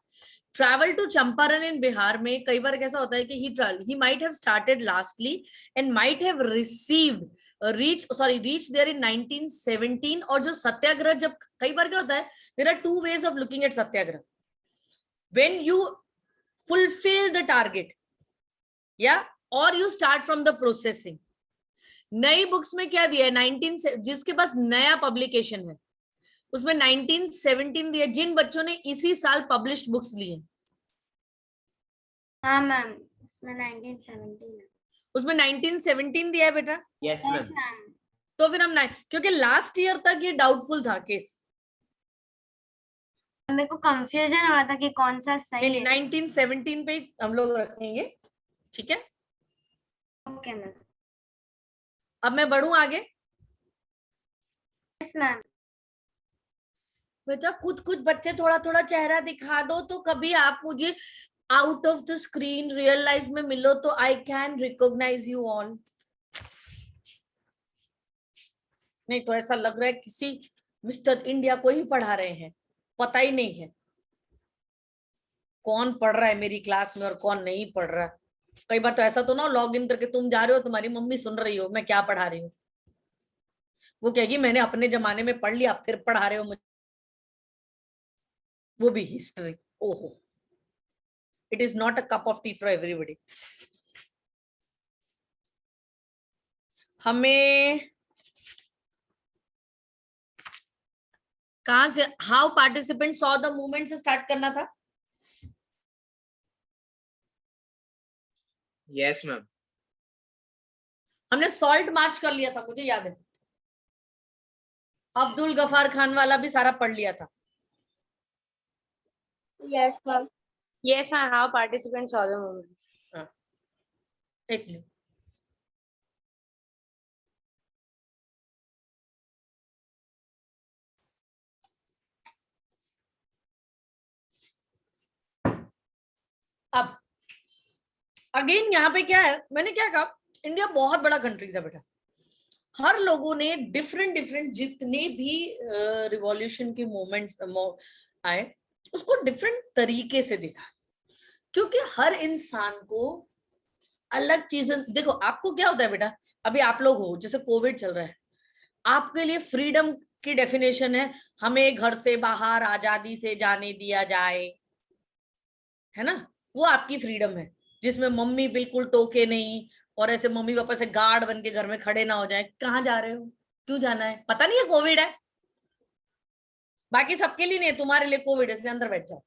Travel to Champaran in Bihar में कई बार कैसा होता है कि he might have started lastly and might have received reach there in 1917. और जो सत्याग्रह, जब कई बार क्या होता है, there are two ways of looking at Satyagraha. when you fulfill the target, yeah, or you start from the processing. नई books में क्या दिया है? 19 जिसके पास नया पब्लिकेशन है उसमें 1917 दिया, जिन बच्चों ने इसी साल पब्लिश्ड बुक्स ली हैं. हाँ मैम उसमें 1917 है. उसमें 1917 दिया है बेटा. Yes Yes, ma'am. मैम. तो फिर हम क्योंकि लास्ट ईयर तक ये डाउटफुल था केस. मेरे को कंफ्यूजन हो रहा था कि कौन सा सही है. 1917 पे हम लोग रखेंगे. ठीक है. Okay ma'am. अब मैं बढ़ूं आगे. Yes ma'am. बेटा कुछ कुछ बच्चे थोड़ा थोड़ा चेहरा दिखा दो, तो कभी आप मुझे out of the screen real life में मिलो तो I can recognise you all. नहीं तो ऐसा लग रहा है किसी मिस्टर इंडिया को ही पढ़ा रहे हैं, पता ही नहीं है कौन पढ़ रहा है मेरी क्लास में और कौन नहीं पढ़ रहा। कई बार तो ऐसा तो ना लॉग इन करके तुम जा रहे हो, तुम्हारी मम्मी सुन रही हो मैं क्या पढ़ा रही हूँ, वो कहेगी मैंने अपने जमाने में पढ़ लिया फिर पढ़ा रहे हो मुझे, वो भी हिस्ट्री। ओहो, it is not a cup of T for everybody. हमें कहां से how participant saw the movement से स्टार्ट करना था? Yes ma'am. हमने सॉल्ट मार्च कर लिया था, मुझे याद है। अब्दुल गफार खान वाला भी सारा पढ़ लिया था। Yes, ma'am. Yes, ma'am. How participants saw the movement. एक मिनट, अब अगेन यहाँ पे क्या है, मैंने क्या कहा, इंडिया बहुत बड़ा कंट्री था बेटा, हर लोगों ने डिफरेंट डिफरेंट जितने भी रिवॉल्यूशन के मोमेंट्स आए उसको डिफरेंट तरीके से देखा, क्योंकि हर इंसान को अलग चीजें। देखो आपको क्या होता है बेटा, अभी आप लोग हो जैसे कोविड चल रहा है, आपके लिए फ्रीडम की डेफिनेशन है हमें घर से बाहर आजादी से जाने दिया जाए, है ना, वो आपकी फ्रीडम है जिसमें मम्मी बिल्कुल टोके नहीं और ऐसे मम्मी पापा से गार्ड बन के घर में खड़े ना हो जाए, कहाँ जा रहे हो, क्यों जाना है, पता नहीं है कोविड है, बाकी सबके लिए नहीं है, तुम्हारे लिए कोविड है इसलिए अंदर बैठ जाओ।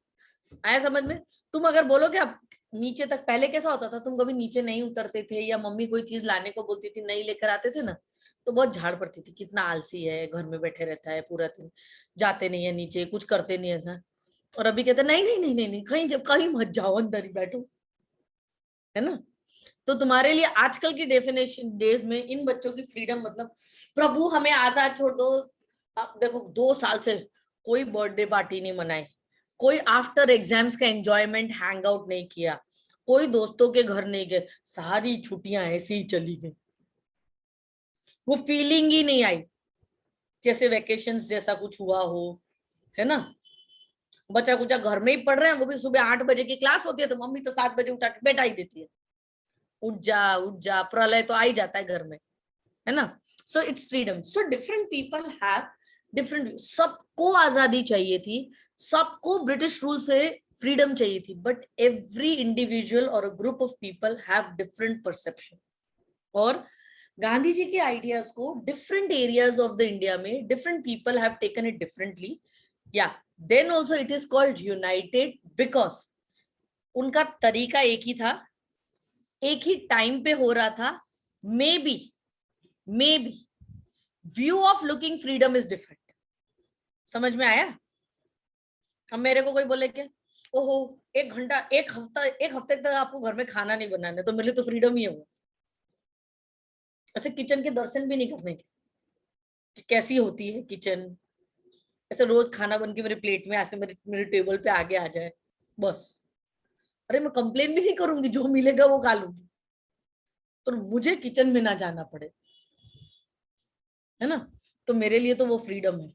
आया समझ में? तुम अगर बोलो कि अब नीचे तक, पहले कैसा होता था, तुम कभी नीचे नहीं उतरते थे या मम्मी कोई चीज लाने को बोलती थी नहीं लेकर आते थे ना, तो बहुत झाड़ पड़ती थी, कितना आलसी है, घर में बैठे रहता है पूरा दिन, जाते नहीं है नीचे, कुछ करते नहीं ऐसा। और अभी कहते नहीं नहीं नहीं नहीं नहीं, कहीं जब कहीं मत जाओ, अंदर ही बैठो, है ना। तो तुम्हारे लिए आजकल की डेफिनेशन डेज में इन बच्चों की फ्रीडम मतलब प्रभु हमें आजाद छोड़ दो। अब देखो 2 साल से कोई बर्थडे पार्टी नहीं मनाई, कोई आफ्टर एग्जाम्स का एंजॉयमेंट हैंग आउट नहीं किया, कोई दोस्तों के घर नहीं गए, सारी छुट्टियां ऐसे ही चली गई, वो फीलिंग ही नहीं आई जैसे वेकेशंस जैसा कुछ हुआ हो, है ना। बच्चा कुचा घर में ही पढ़ रहे हैं, वो भी सुबह 8 बजे की क्लास होती है तो मम्मी तो 7 बजे उठा के बैठा ही देती है, उठ जा, प्रलय तो आ ही जाता है घर में, है ना। So it's freedom. So different people have different, सबको आजादी चाहिए थी, सबको ब्रिटिश रूल से फ्रीडम चाहिए थी, बट एवरी इंडिविजुअल और a group of people have different perception. और गांधी जी के आइडियाज को different areas of the India में different people have taken it differently, या then also it is called united because उनका तरीका एक ही था, एक ही टाइम पे हो रहा था, may be view of looking freedom is different. समझ में आया? अब मेरे को कोई बोले क्या, ओहो 1 घंटा 1 हफ्ते तक आपको घर में खाना नहीं बनाना, तो मेरे लिए तो फ्रीडम ही है वो। ऐसे किचन के दर्शन भी नहीं करने के कि कैसी होती है किचन, ऐसे रोज खाना बन के मेरे प्लेट में ऐसे मेरे टेबल पे आगे आ जाए बस। अरे मैं कंप्लेन भी नहीं करूंगी, जो मिलेगा वो खा लूंगी, पर मुझे किचन में ना जाना पड़े, है ना। तो मेरे लिए तो वो फ्रीडम है।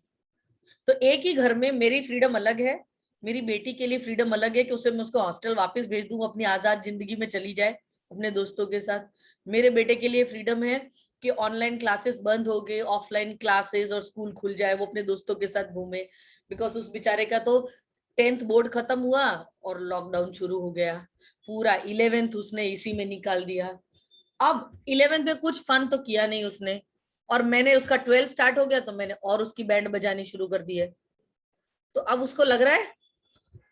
तो एक ही घर में मेरी फ्रीडम अलग है, मेरी बेटी के लिए फ्रीडम अलग है कि उसे मैं उसको हॉस्टल वापस भेज दूं, अपनी आजाद जिंदगी में चली जाए अपने दोस्तों के साथ। मेरे बेटे के लिए फ्रीडम है कि ऑनलाइन क्लासेस बंद हो गए, ऑफलाइन क्लासेस और स्कूल खुल जाए, वो अपने दोस्तों के साथ घूमे, बिकॉज उस बेचारे का तो 10th बोर्ड खत्म हुआ और लॉकडाउन शुरू हो गया, पूरा 11th उसने इसी में निकाल दिया। अब 11th में कुछ फन तो किया नहीं उसने, और मैंने उसका 12th स्टार्ट हो गया तो मैंने और उसकी बैंड बजानी शुरू कर दी है। तो अब उसको लग रहा है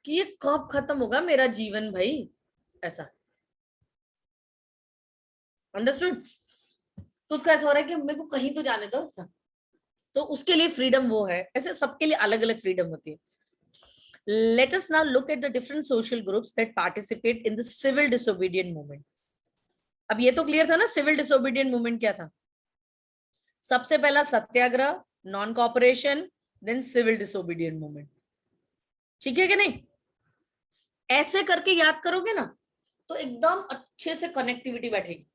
कि ये कब खत्म होगा मेरा जीवन भाई, ऐसा। अंडरस्टूड? तो उसको ऐसा हो रहा है कि मेरे को कहीं तो जाने दो ऐसा। तो उसके लिए फ्रीडम वो है, ऐसे सबके लिए अलग अलग फ्रीडम होती है। Let us now look at the different social groups that participate in the civil disobedient movement. अब ये तो क्लियर था ना सिविल डिसोबीडियंट मूवमेंट क्या था। सबसे पहला Satyagraha, non cooperation, then civil disobedient movement. ठीक है कि नहीं? ऐसे करके याद करोगे ना तो एकदम अच्छे से कनेक्टिविटी बैठेगी.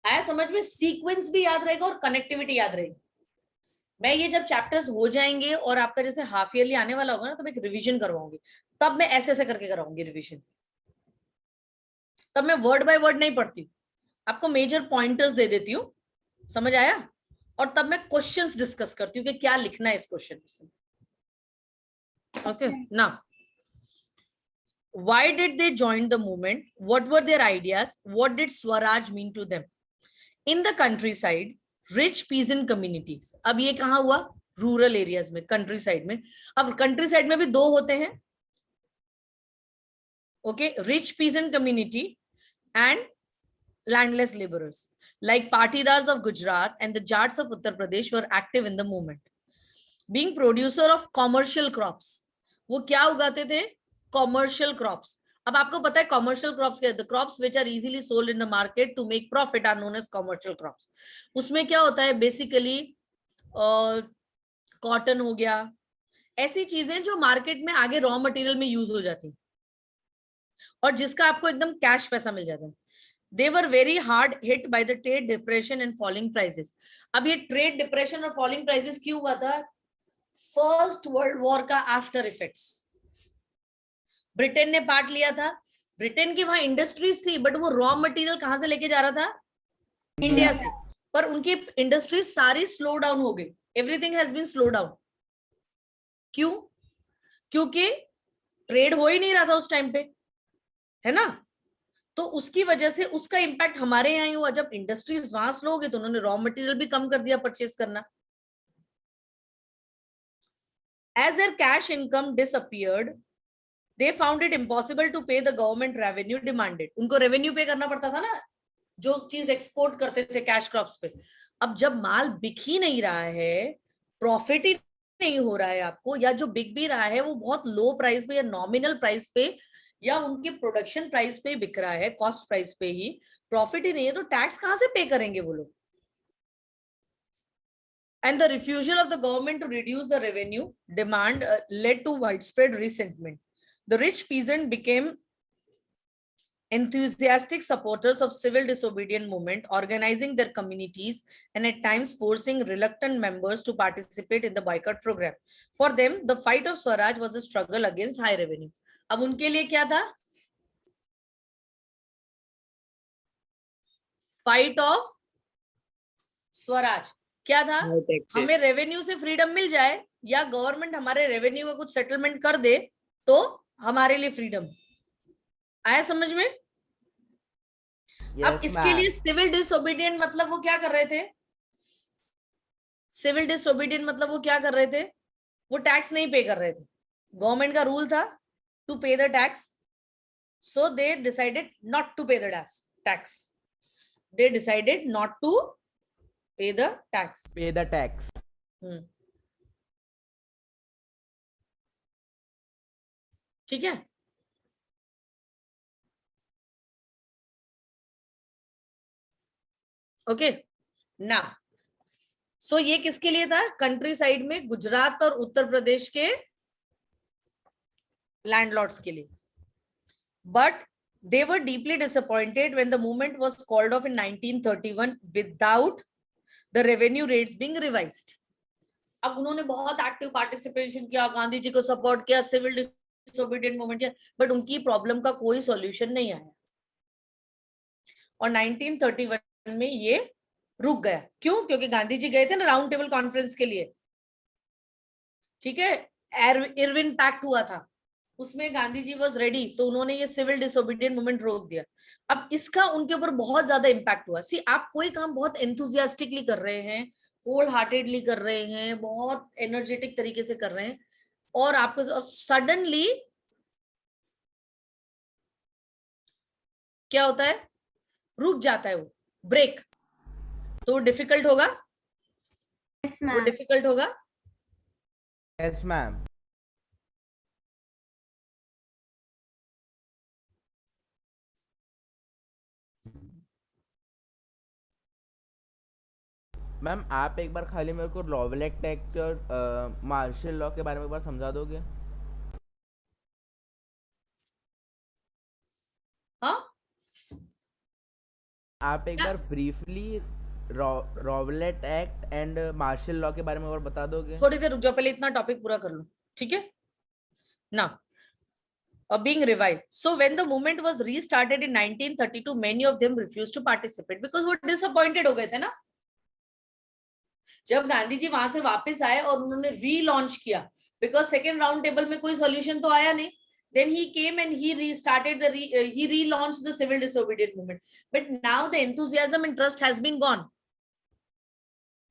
आया समझ में? सीक्वेंस भी याद रहेगा और कनेक्टिविटी याद रहेगी. मैं ये जब चैप्टर्स हो जाएंगे और आपका जैसे हाफ ईयरली आने वाला होगा ना, तो मैं एक रिवीजन करवाऊंगी. तब मैं ऐसे ऐसे करके कराऊंगी रिवीजन. तब मैं वर्ड बाय वर्ड नहीं पढ़ती, आपको मेजर पॉइंटर्स दे देती हूँ. समझ आया? और तब मैं क्वेश्चंस डिस्कस करती हूँ कि क्या लिखना है इस क्वेश्चन में. Okay now, why did they join the movement? What were their ideas? What did Swaraj mean to them? In the countryside, rich peasant communities. अब ये कहाँ हुआ? रूरल एरियाज में, कंट्री साइड में. अब कंट्री साइड में भी दो होते हैं. Okay, rich peasant community and landless laborers. Like Patidars of Gujarat and the Jats of Uttar Pradesh were active in the movement. Being producer of commercial crops. वो क्या उगाते थे? Commercial crops. अब आपको पता है कॉमर्शियल क्रॉप्स क्या है? The crops which are easily sold in the market to make profit are known as commercial crops. उसमें क्या होता है? बेसिकली कॉटन हो गया, ऐसी चीजें जो मार्केट में आगे रॉ मटेरियल में यूज हो जाती और जिसका आपको एकदम कैश पैसा मिल जाता है. They were very hard hit by the trade depression and falling prices. अब ये ट्रेड डिप्रेशन और फॉलिंग प्राइसेस क्यों हुआ था? फर्स्ट वर्ल्ड वॉर का आफ्टर इफेक्ट्स. ब्रिटेन ने पार्ट लिया था. ब्रिटेन की वहां इंडस्ट्रीज थी, बट वो रॉ मटेरियल कहां से लेके जा रहा था? इंडिया से. पर उनकी इंडस्ट्रीज सारी स्लो डाउन हो गई. Everything has been slow down. क्यों? क्योंकि ट्रेड हो ही नहीं रहा था उस टाइम पे, है ना? तो उसकी वजह से उसका इम्पैक्ट हमारे यहाँ ही हुआ. जब इंडस्ट्रीज वहां स्लो हो गई तो उन्होंने रॉ मटेरियल भी कम कर दिया परचेज करना. As their cash income disappeared, they found it impossible to pay the government revenue demanded. उनको रेवेन्यू पे करना पड़ता था ना, जो चीज एक्सपोर्ट करते थे कैश क्रॉप्स पे. अब जब माल बिक ही नहीं रहा है, प्रॉफिट ही नहीं हो रहा है आपको, या जो बिक भी रहा है वो बहुत लो प्राइस पे या नॉमिनल प्राइस पे या उनके प्रोडक्शन प्राइस पे बिक रहा है, कॉस्ट प्राइस पे ही, प्रॉफिट ही नहीं है, तो टैक्स कहां से पे करेंगे वो लोग? And the refusal of the government to reduce the revenue demand led to widespread resentment. The rich peasant became enthusiastic supporters of civil disobedient movement, organizing their communities and at times forcing reluctant members to participate in the boycott program. For them, the fight of Swaraj was a struggle against high revenue. अब उनके लिए क्या था? Fight of Swaraj. क्या था? हमें revenue से freedom मिल जाए या गवर्नमेंट हमारे रेवेन्यू का कुछ सेटलमेंट कर दे तो हमारे लिए फ्रीडम. आया समझ में? अब इसके लिए सिविल डिसोबीडियंट मतलब वो क्या कर रहे थे? सिविल डिसोबीडियंट मतलब वो क्या कर रहे थे? वो टैक्स नहीं पे कर रहे थे. गवर्नमेंट का रूल था to pay the tax, so they decided not to pay the tax. They decided not to pay the tax. Pay the tax. ठीक है. ओके ना. सो ये किसके लिए था? कंट्री साइड में गुजरात और उत्तर प्रदेश के लैंडलॉर्ड्स के लिए. But they were deeply disappointed when the movement was called off in 1931 without the revenue rates being revised. अब उन्होंने बहुत एक्टिव पार्टिसिपेशन किया, गांधी जी को सपोर्ट किया, सिविल डिसोबीडियंट मूवमेंट किया, बट उनकी प्रॉब्लम का कोई सॉल्यूशन नहीं आया और 1931 में ये रुक गया. क्यों? क्योंकि गांधी जी गए थे ना राउंड टेबल कॉन्फ्रेंस के लिए. ठीक है, इरविन पैक्ट हुआ था, उसमें गांधी जी वॉज रेडी, तो उन्होंने ये सिविल डिसोबीडियंट मूवमेंट रोक दिया. अब इसका उनके ऊपर बहुत ज्यादा इम्पैक्ट हुआ. सी, आप कोई काम बहुत एंथुजियास्टिकली कर रहे हैं, होल हार्टेडली कर रहे हैं, बहुत एनर्जेटिक तरीके से कर रहे हैं, और आपको सडनली क्या होता है? रुक जाता है, वो ब्रेक. तो वो डिफिकल्ट होगा. वो डिफिकल्ट होगा. Yes, ma'am. मैम आप एक बार खाली मेरे को लॉवलेट एक्ट और मार्शल लॉ के बारे में एक बार समझा दोगे? हाँ, आप एक क्या? बार briefly Rowlatt Act and martial law के बारे में और बता दोगे? थोड़ी देर रुक जाओ, पहले इतना टॉपिक पूरा कर लो, ठीक है ना? Being revived. So when the movement was restarted in 1932, many of them refused to participate because वो disappointed हो गए थे ना। जब गांधी जी वहां से वापस आए और उन्होंने रीलॉन्च किया, बिकॉज सेकेंड राउंड टेबल में कोई सॉल्यूशन तो आया नहीं, then he came and he restarted he relaunched the civil disobedient movement, but now the enthusiasm and trust has been gone.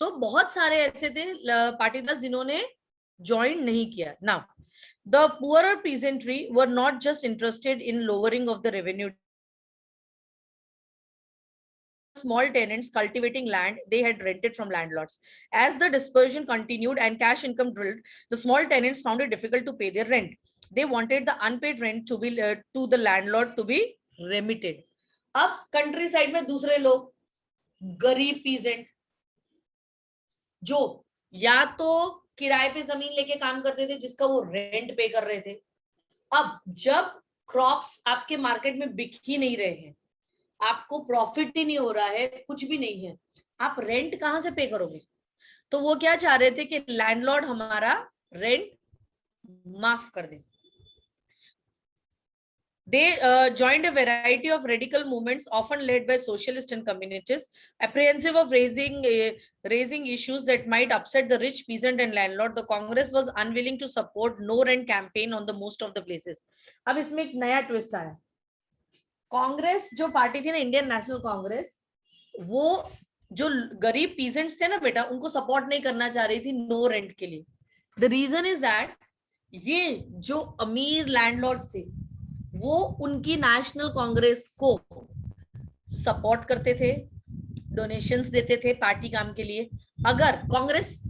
तो बहुत सारे ऐसे थे पाटीदार जिन्होंने ज्वाइन नहीं किया। Now the poorer peasantry were not just interested in lowering of the revenue. Small tenants cultivating land they had rented from landlords. As the dispersion continued and cash income drilled, the small tenants found it difficult to pay their rent. They wanted the unpaid rent to be to the landlord to be remitted. अब country side में दूसरे लोग, गरीब peasant, जो या तो किराए पे जमीन लेके काम करते थे जिसका वो रेंट पे कर रहे थे, अब जब क्रॉप्स आपके मार्केट में बिक ही नहीं रहे हैं, आपको प्रॉफिट ही नहीं हो रहा है, कुछ भी नहीं है, आप रेंट कहां से पे करोगे? तो वो क्या चाह रहे थे कि लैंडलॉर्ड हमारा रेंट माफ कर दे। They joined a variety of radical movements, often led by socialists and communists, apprehensive of raising issues that might upset the rich peasant and landlord. The Congress was unwilling to support no rent campaign on the most of the places. अब इसमें एक नया twist आया। कांग्रेस जो party थी ना, Indian national Congress, वो जो गरीब पीजेंट्स थे ना बेटा, उनको सपोर्ट नहीं करना चाह रही थी नो रेंट के लिए। द रीजन इज दैट ये जो अमीर लैंडलॉर्ड्स थे वो उनकी नेशनल कांग्रेस को सपोर्ट करते थे, डोनेशंस देते थे पार्टी काम के लिए। अगर कांग्रेस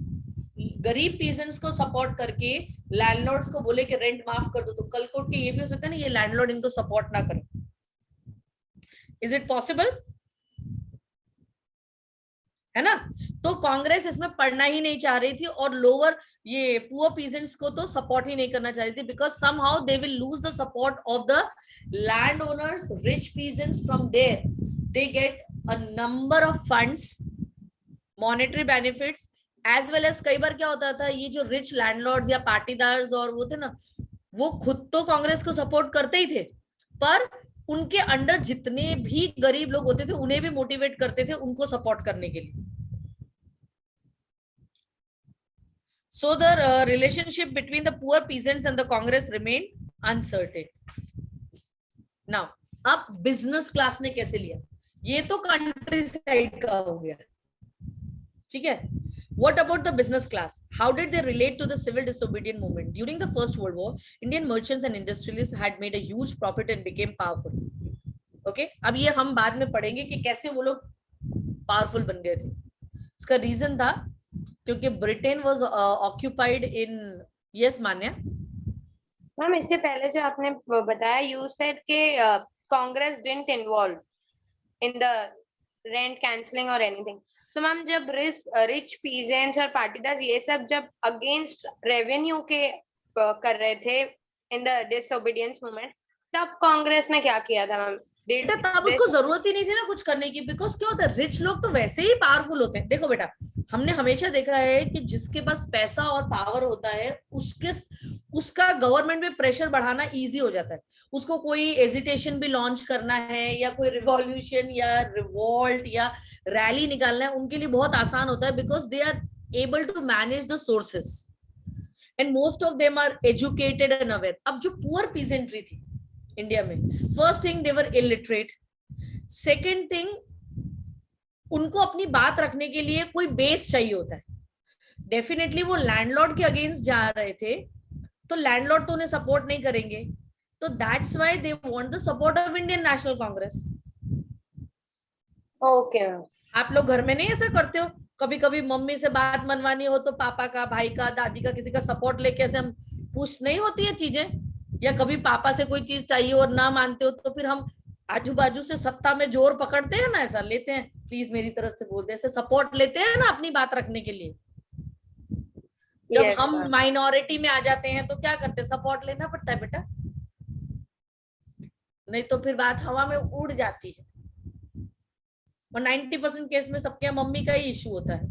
गरीब पीजेंट्स को सपोर्ट करके लैंडलॉर्ड्स को बोले कि रेंट माफ कर दो, तो कल को के ये भी हो सकता है ना ये लैंडलॉर्ड इनको सपोर्ट ना करे। Is it possible? है ना? तो कांग्रेस इसमें पढ़ना ही नहीं चाह रही थी और लोअर ये पुअर पीजेंट्स को तो सपोर्ट ही नहीं करना चाह रही थी, because somehow they will lose the support of the land owners, rich peasants. From there they get a number of funds, monetary benefits, as well as कई बार क्या होता था, ये जो रिच लैंडलॉर्ड्स या पार्टीदार्स और वो थे ना, वो खुद तो कांग्रेस को सपोर्ट करते ही थे, पर उनके अंडर जितने भी गरीब लोग होते थे उन्हें भी मोटिवेट करते थे उनको सपोर्ट करने के लिए। So the relationship between the poor peasants and the Congress remained uncertain. Now, अब बिजनेस क्लास ने कैसे लिया? ये तो कंट्री साइड का हो गया, ठीक है? What about the business class? How did they relate to the civil disobedient movement? During the First World War, Indian merchants and industrialists had made a huge profit and became powerful. Okay? अब ये हम बाद में पढ़ेंगे कि कैसे वो लोग पावरफुल बन गए थे। इसका रीजन था क्योंकि Britain was occupied in, yes Manya? Ma'am इससे पहले जो आपने बताया, यू सेड कि Congress didn't involve in the rent cancelling और एनीथिंग। तो मैम जब रिच पीजेंट्स और पार्टीदार्स ये सब जब अगेंस्ट रेवेन्यू के कर रहे थे इन द डिसोबीडियंस मूवमेंट, तब कांग्रेस ने क्या किया था मैम? तब उसको जरूरत ही नहीं थी ना कुछ करने की, बिकॉज क्या होता है, रिच लोग तो वैसे ही पावरफुल होते हैं। देखो बेटा, हमने हमेशा देखा है कि जिसके पास पैसा और पावर होता है उसका गवर्नमेंट में प्रेशर बढ़ाना इजी हो जाता है। उसको कोई एजिटेशन भी लॉन्च करना है या कोई रिवॉल्यूशन या रिवोल्ट या रैली निकालना है, उनके लिए बहुत आसान होता है, because they are able to manage the sources and most of them are educated and aware. अब जो पुअर पीजेंट्री थी इंडिया में, first thing they were illiterate, second thing उनको अपनी बात रखने के लिए कोई बेस चाहिए होता है। डेफिनेटली वो लैंडलॉर्ड के अगेंस्ट जा रहे थे तो लैंडलॉर्ड तो उन्हें सपोर्ट नहीं करेंगे, तो that's why they want the support of Indian national Congress. Okay, आप लोग घर में नहीं ऐसा करते हो? कभी कभी मम्मी से बात मनवानी हो तो पापा का, भाई का, दादी का, किसी का सपोर्ट लेके ऐसे हम पूछ नहीं होती है चीजें, या कभी पापा से कोई चीज चाहिए और ना मानते हो तो फिर हम आजू बाजू से सत्ता में जोर पकड़ते हैं ना, ऐसा लेते हैं प्लीज मेरी तरफ से बोल दे, ऐसे सपोर्ट लेते हैं ना अपनी बात रखने के लिए। जब Yes, हम sir. माइनॉरिटी में आ जाते हैं तो क्या करते हैं, सपोर्ट लेना पड़ता है बेटा, नहीं तो फिर बात हवा में उड़ जाती है। और 90% केस में सबके यहाँ मम्मी का ही इशू होता है,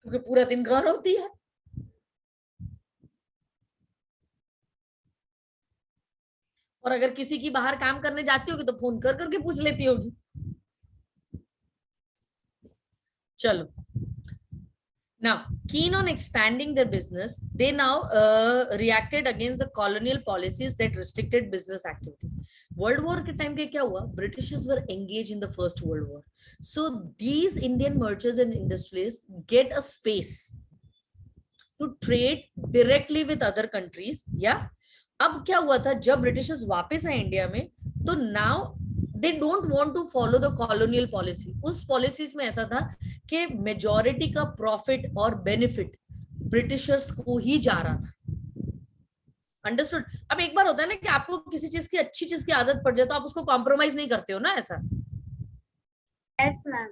क्योंकि पूरा दिन घर होती है। और अगर किसी की बाहर काम करने जाती होगी तो फोन कर करके पूछ लेती होगी। चलो, now keen on expanding their business, they now reacted against the colonial policies that restricted business activities. World war के टाइम पे क्या हुआ, Britishers were engage in the first world war, so these Indian merchants and industrialist get a space to trade directly with other countries. या अब क्या हुआ था, जब ब्रिटिशर्स वापस आए इंडिया में, तो now they don't want to follow the colonial policy. उस पॉलिसीज में ऐसा था कि मेजॉरिटी का प्रॉफिट और बेनिफिट ब्रिटिशर्स को ही जा रहा था। अंडरस्टूड? अब एक बार होता है ना कि आपको किसी चीज की, अच्छी चीज की आदत पड़ जाए तो आप उसको कॉम्प्रोमाइज नहीं करते हो ना, ऐसा। Yes ma'am.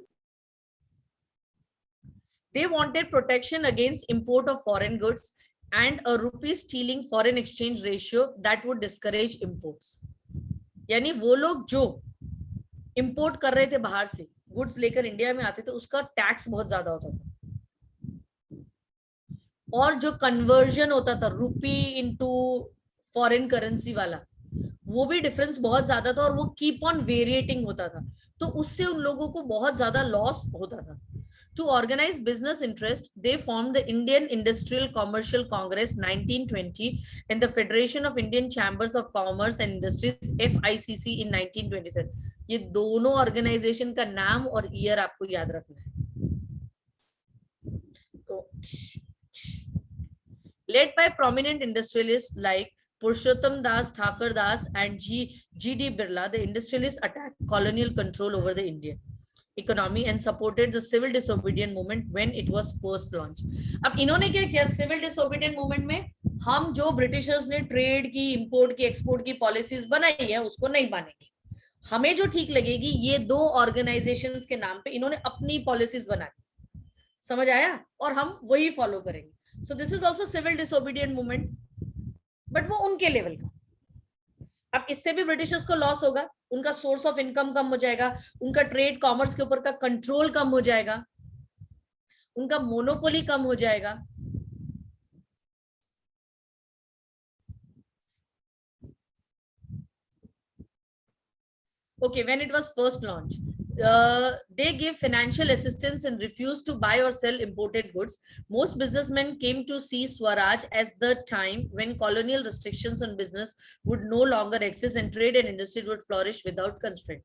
They wanted protection against import of foreign goods and a rupee stealing foreign exchange ratio that would discourage imports. यानी वो लोग जो इंपोर्ट कर रहे थे बाहर से, गुड्स लेकर इंडिया में आते थे, उसका टैक्स बहुत ज्यादा होता था, और जो कन्वर्जन होता था रुपी इनटू फॉरेन करेंसी वाला, वो भी डिफरेंस बहुत ज्यादा था, और वो कीप ऑन वेरिएटिंग होता था, तो उससे उन लोगों को बहुत ज्यादा लॉस होता था। To organize business interest, they formed the Indian Industrial Commercial Congress 1920 and the Federation of Indian Chambers of Commerce and Industries FICC in 1927. ये दोनों ऑर्गेनाइजेशन का नाम और ईयर आपको याद रखना है। तो led by prominent industrialists like Purushottam Das, Thakur Das and G.D. Birla, the industrialists attacked colonial control over the Indian economy and supported the civil disobedient movement when it was first launched. अब इन्होंने क्या किया, civil disobedient movement में हम जो Britishers ने trade की, import की, एक्सपोर्ट की पॉलिसीज बनाई है उसको नहीं मानेंगे, हमें जो ठीक लगेगी, ये दो ऑर्गेनाइजेशंस के नाम पे इन्होंने अपनी पॉलिसीज बनाई। समझ आया? और हम वही फॉलो करेंगे। So this is also civil disobedient movement, but वो उनके लेवल का। अब इससे भी ब्रिटिशर्स को लॉस होगा, उनका सोर्स ऑफ इनकम कम हो जाएगा, उनका ट्रेड कॉमर्स के ऊपर का कंट्रोल कम हो जाएगा, उनका मोनोपोली कम हो जाएगा। Okay, when it was first launched, they gave financial assistance and refused to buy or sell imported goods. Most businessmen came to see Swaraj as the time when colonial restrictions on business would no longer exist and trade and industry would flourish without constraint.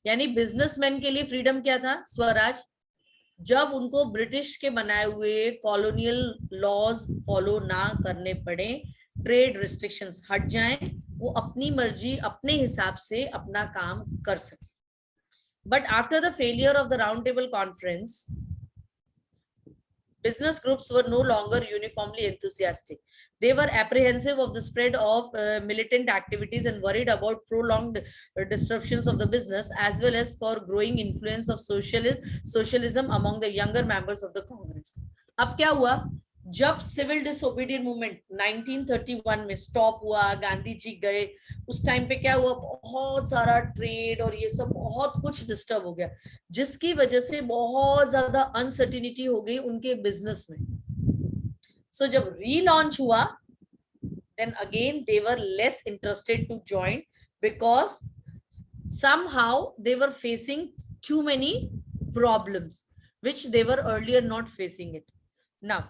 यानी businessman के लिए freedom क्या था, स्वराज, जब उनको British के बनाए हुए कॉलोनियल लॉज फॉलो ना करने पड़े, ट्रेड रिस्ट्रिक्शंस हट जाएं, वो अपनी मर्जी अपने हिसाब से अपना काम कर सके। But after the failure of the Round Table Conference, business groups were no longer uniformly enthusiastic. They were apprehensive of the spread of militant activities and worried about prolonged disruptions of the business, as well as for growing influence of socialism among the younger members of the Congress. अब क्या हुआ, जब civil disobedient movement 1931 में stop हुआ, गांधी जी गए, उस time पे क्या हुआ, बहुत सारा ट्रेड और ये सब बहुत कुछ डिस्टर्ब हो गया, जिसकी वजह से बहुत ज्यादा अनसर्टिनिटी हो गई उनके बिजनेस में। सो जब रीलॉन्च हुआ, then again they were less interested to join because somehow they were facing too many problems which they were earlier not facing it. Now,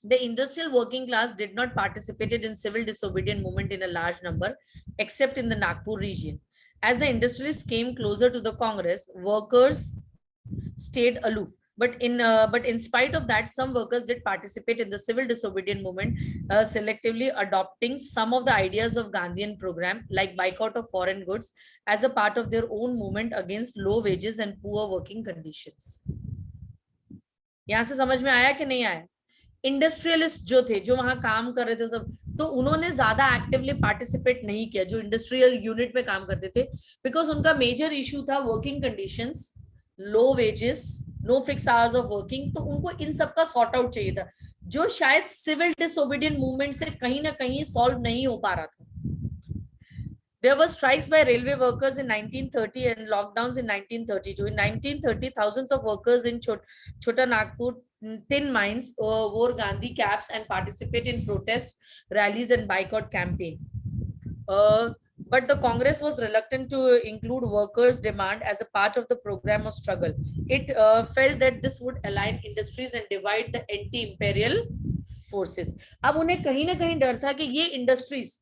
the industrial working class did not participate in civil disobedient movement in a large number, except in the Nagpur region. As the industrialists came closer to the Congress, workers stayed aloof. But in spite of that, some workers did participate in the civil disobedient movement, selectively adopting some of the ideas of Gandhian program, like boycott of foreign goods, as a part of their own movement against low wages and poor working conditions. यहाँ से समझ में आया कि नहीं आया? Industrialist जो थे, जो वहां काम कर रहे थे सब, तो उन्होंने ज्यादा एक्टिवली पार्टिसिपेट नहीं किया, जो इंडस्ट्रियल यूनिट में काम करते थे, बिकॉज उनका मेजर इशू था working conditions, low wages, no fix hours of working, तो उनको इन सब का सॉर्ट आउट चाहिए था, जो शायद सिविल डिसोबीडियंट मूवमेंट से कहीं ना कहीं सॉल्व नहीं हो पा रहा था. There were strikes by railway workers in 1930 and lockdowns in 1932. In 1930, thousands of workers in Chota Nagpur tin mines wore Gandhi caps and participated in protest rallies and boycott campaign. But the Congress was reluctant to include workers' demand as a part of the program of struggle. It felt that this would align industries and divide the anti-imperial forces. अब उन्हें कहीं ना कहीं डर था कि ये industries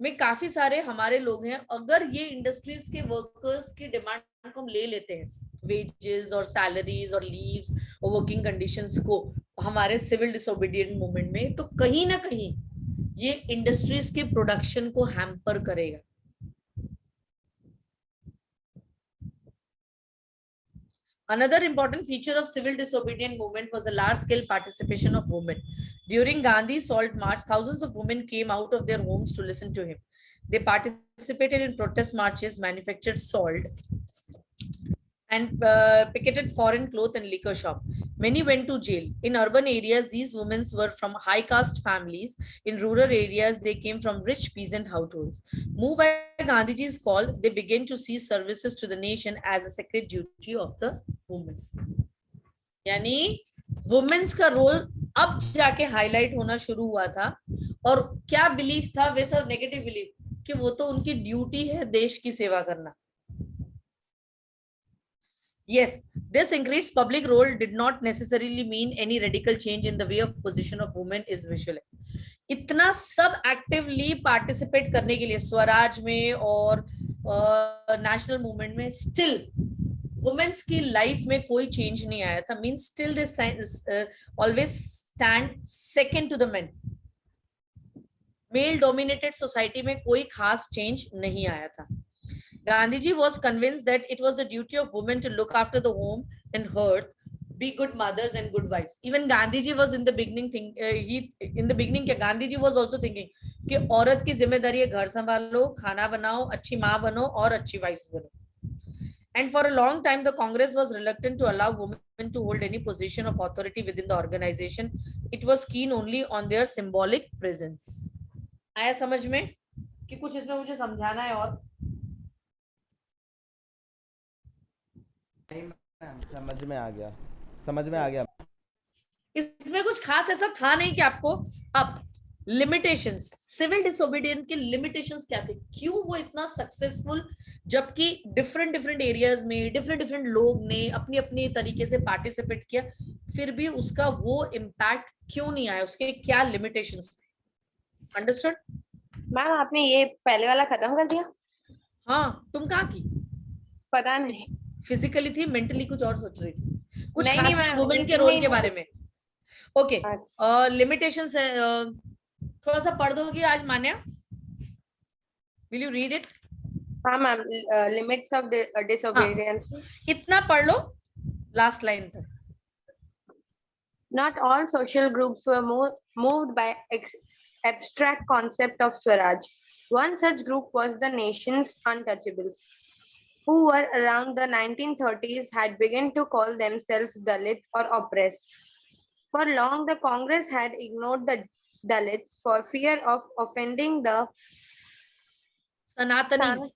में काफी सारे हमारे लोग हैं, अगर ये इंडस्ट्रीज के वर्कर्स की डिमांड को हम ले लेते हैं, वेजेस और सैलरीज और लीव्स और वर्किंग कंडीशंस को हमारे सिविल डिसोबीडियंट मूवमेंट में, तो कहीं ना कहीं ये इंडस्ट्रीज के प्रोडक्शन को हैम्पर करेगा. Another important feature of civil disobedient movement was the large-scale participation of women. During Gandhi's Salt March, thousands of women came out of their homes to listen to him. They participated in protest marches, manufactured salt, and picketed foreign cloth and liquor shop. Many went to jail. In urban areas, these women were from high caste families. In rural areas, they came from rich peasant households. Moved by Gandhiji's call, they began to see services to the nation as a sacred duty of the women. यानी women's का role अब जाके highlight होना शुरू हुआ था. और क्या बिलीफ था? विथ अ नेगेटिव बिलीफ कि वो तो उनकी ड्यूटी है देश की सेवा करना. Yes, this increased public role did not necessarily mean any radical change in the way of position of women is visualized. इतना सब एक्टिवली पार्टिसिपेट करने के लिए स्वराज में और नेशनल मूवमेंट में स्टिल वुमेन्स की लाइफ में कोई चेंज नहीं आया था. Means still they always stand second to the men. Male dominated society में कोई खास चेंज नहीं आया था. Gandhiji was convinced that it was the duty of women to look after the home and hearth, be good mothers and good wives. Even Gandhiji was in the beginning Gandhiji was also thinking कि औरत की जिम्मेदारी है घर संभालो, खाना बनाओ, अच्छी माँ बनो और अच्छी wives बनो. And for a long time, the Congress was reluctant to allow women to hold any position of authority within the organization. It was keen only on their symbolic presence. आया समझ में कि कुछ इसमें मुझे समझाना है? और समझ में आ गया. इसमें कुछ खास ऐसा था नहीं कि आपको. अब लिमिटेशंस, सिविल डिसोबीडियंट के लिमिटेशंस क्या थे? क्यों वो इतना सक्सेसफुल, जबकि डिफरेंट एरियाज में डिफरेंट लोग ने अपनी अपनी तरीके से पार्टिसिपेट किया, फिर भी उसका वो इम्पैक्ट क्यों नहीं आया? उसके क्या लिमिटेशंस थे? अंडरस्टूड? मैम आपने ये पहले वाला खत्म कर दिया? हाँ. तुम कहाँ थी? पता नहीं. फिजिकली थी, मेंटली कुछ और सोच रही थी, कुछ नहीं, खास वुमेन के रोल के बारे में. ओके. लिमिटेशंस है. थोड़ा सा पढ़ दोगी आज Manya? Will you read it? हाँ मैम. Limits of disobedience. इतना पढ़ लो लास्ट लाइन तक. Not all social groups were moved by abstract concept of Swaraj. One such group was the nation's untouchables, who were around the 1930s had begun to call themselves Dalit or oppressed. For long, the Congress had ignored the Dalits for fear of offending the Sanatanis,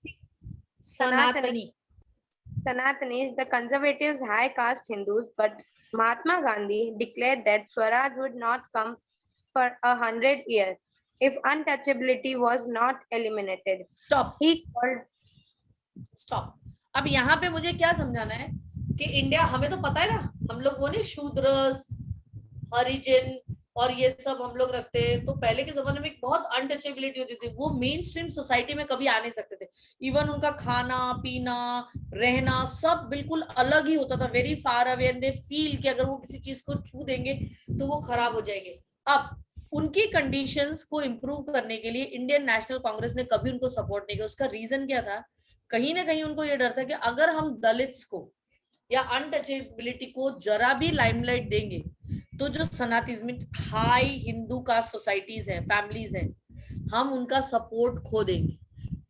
the conservatives, high caste Hindus, but Mahatma Gandhi declared that Swaraj would not come for 100 years if untouchability was not eliminated. Stop. He called. Stop. अब यहाँ पे मुझे क्या समझाना है कि India, हमें तो पता है ना, हम लोग वो नहीं शूद्रस, हरिजन और ये सब हम लोग रखते हैं. तो पहले के जमाने में बहुत अनटचेबिलिटी होती थी. वो मेन स्ट्रीम सोसाइटी में कभी आ नहीं सकते थे. इवन उनका खाना पीना रहना सब बिल्कुल अलग ही होता था, very far away. And they feel कि अगर वो किसी चीज को छू देंगे तो वो खराब हो जाएंगे. अब उनकी कंडीशंस को इम्प्रूव करने के लिए इंडियन नेशनल कांग्रेस ने कभी उनको सपोर्ट नहीं किया. उसका रीजन क्या था? कहीं ना कहीं उनको ये डर था कि अगर हम दलित्स को या अनटचेबिलिटी को जरा भी लाइमलाइट देंगे तो जो सनातिज्म हाई हिंदू कास्ट सोसाइटीज हैं, फैमिलीज हैं, हम उनका सपोर्ट खो देंगे.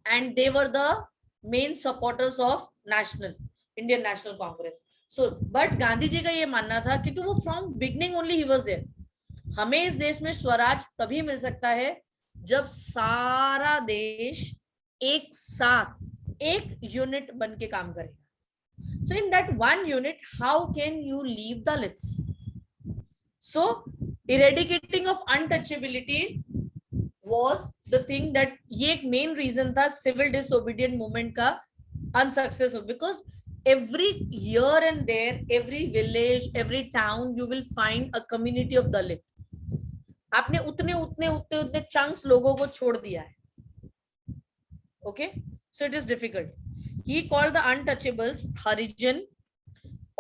And they were the main supporters of Indian national Congress. So but Gandhi ji का ये मानना था, क्योंकि वो from beginning only he was there, हमें इस देश में स्वराज तभी मिल सकता है जब सारा देश एक साथ एक यूनिट बन के काम करेगा. So in that one unit how can you leave Dalits? So eradicating of untouchability was the thing that ये एक main reason था civil disobedient movement का unsuccessful, because every here and there, every village, every town, you will find a community of Dalit. आपने उतने chunks लोगों को छोड़ दिया है. Okay, so it is difficult. He called the untouchables Harijan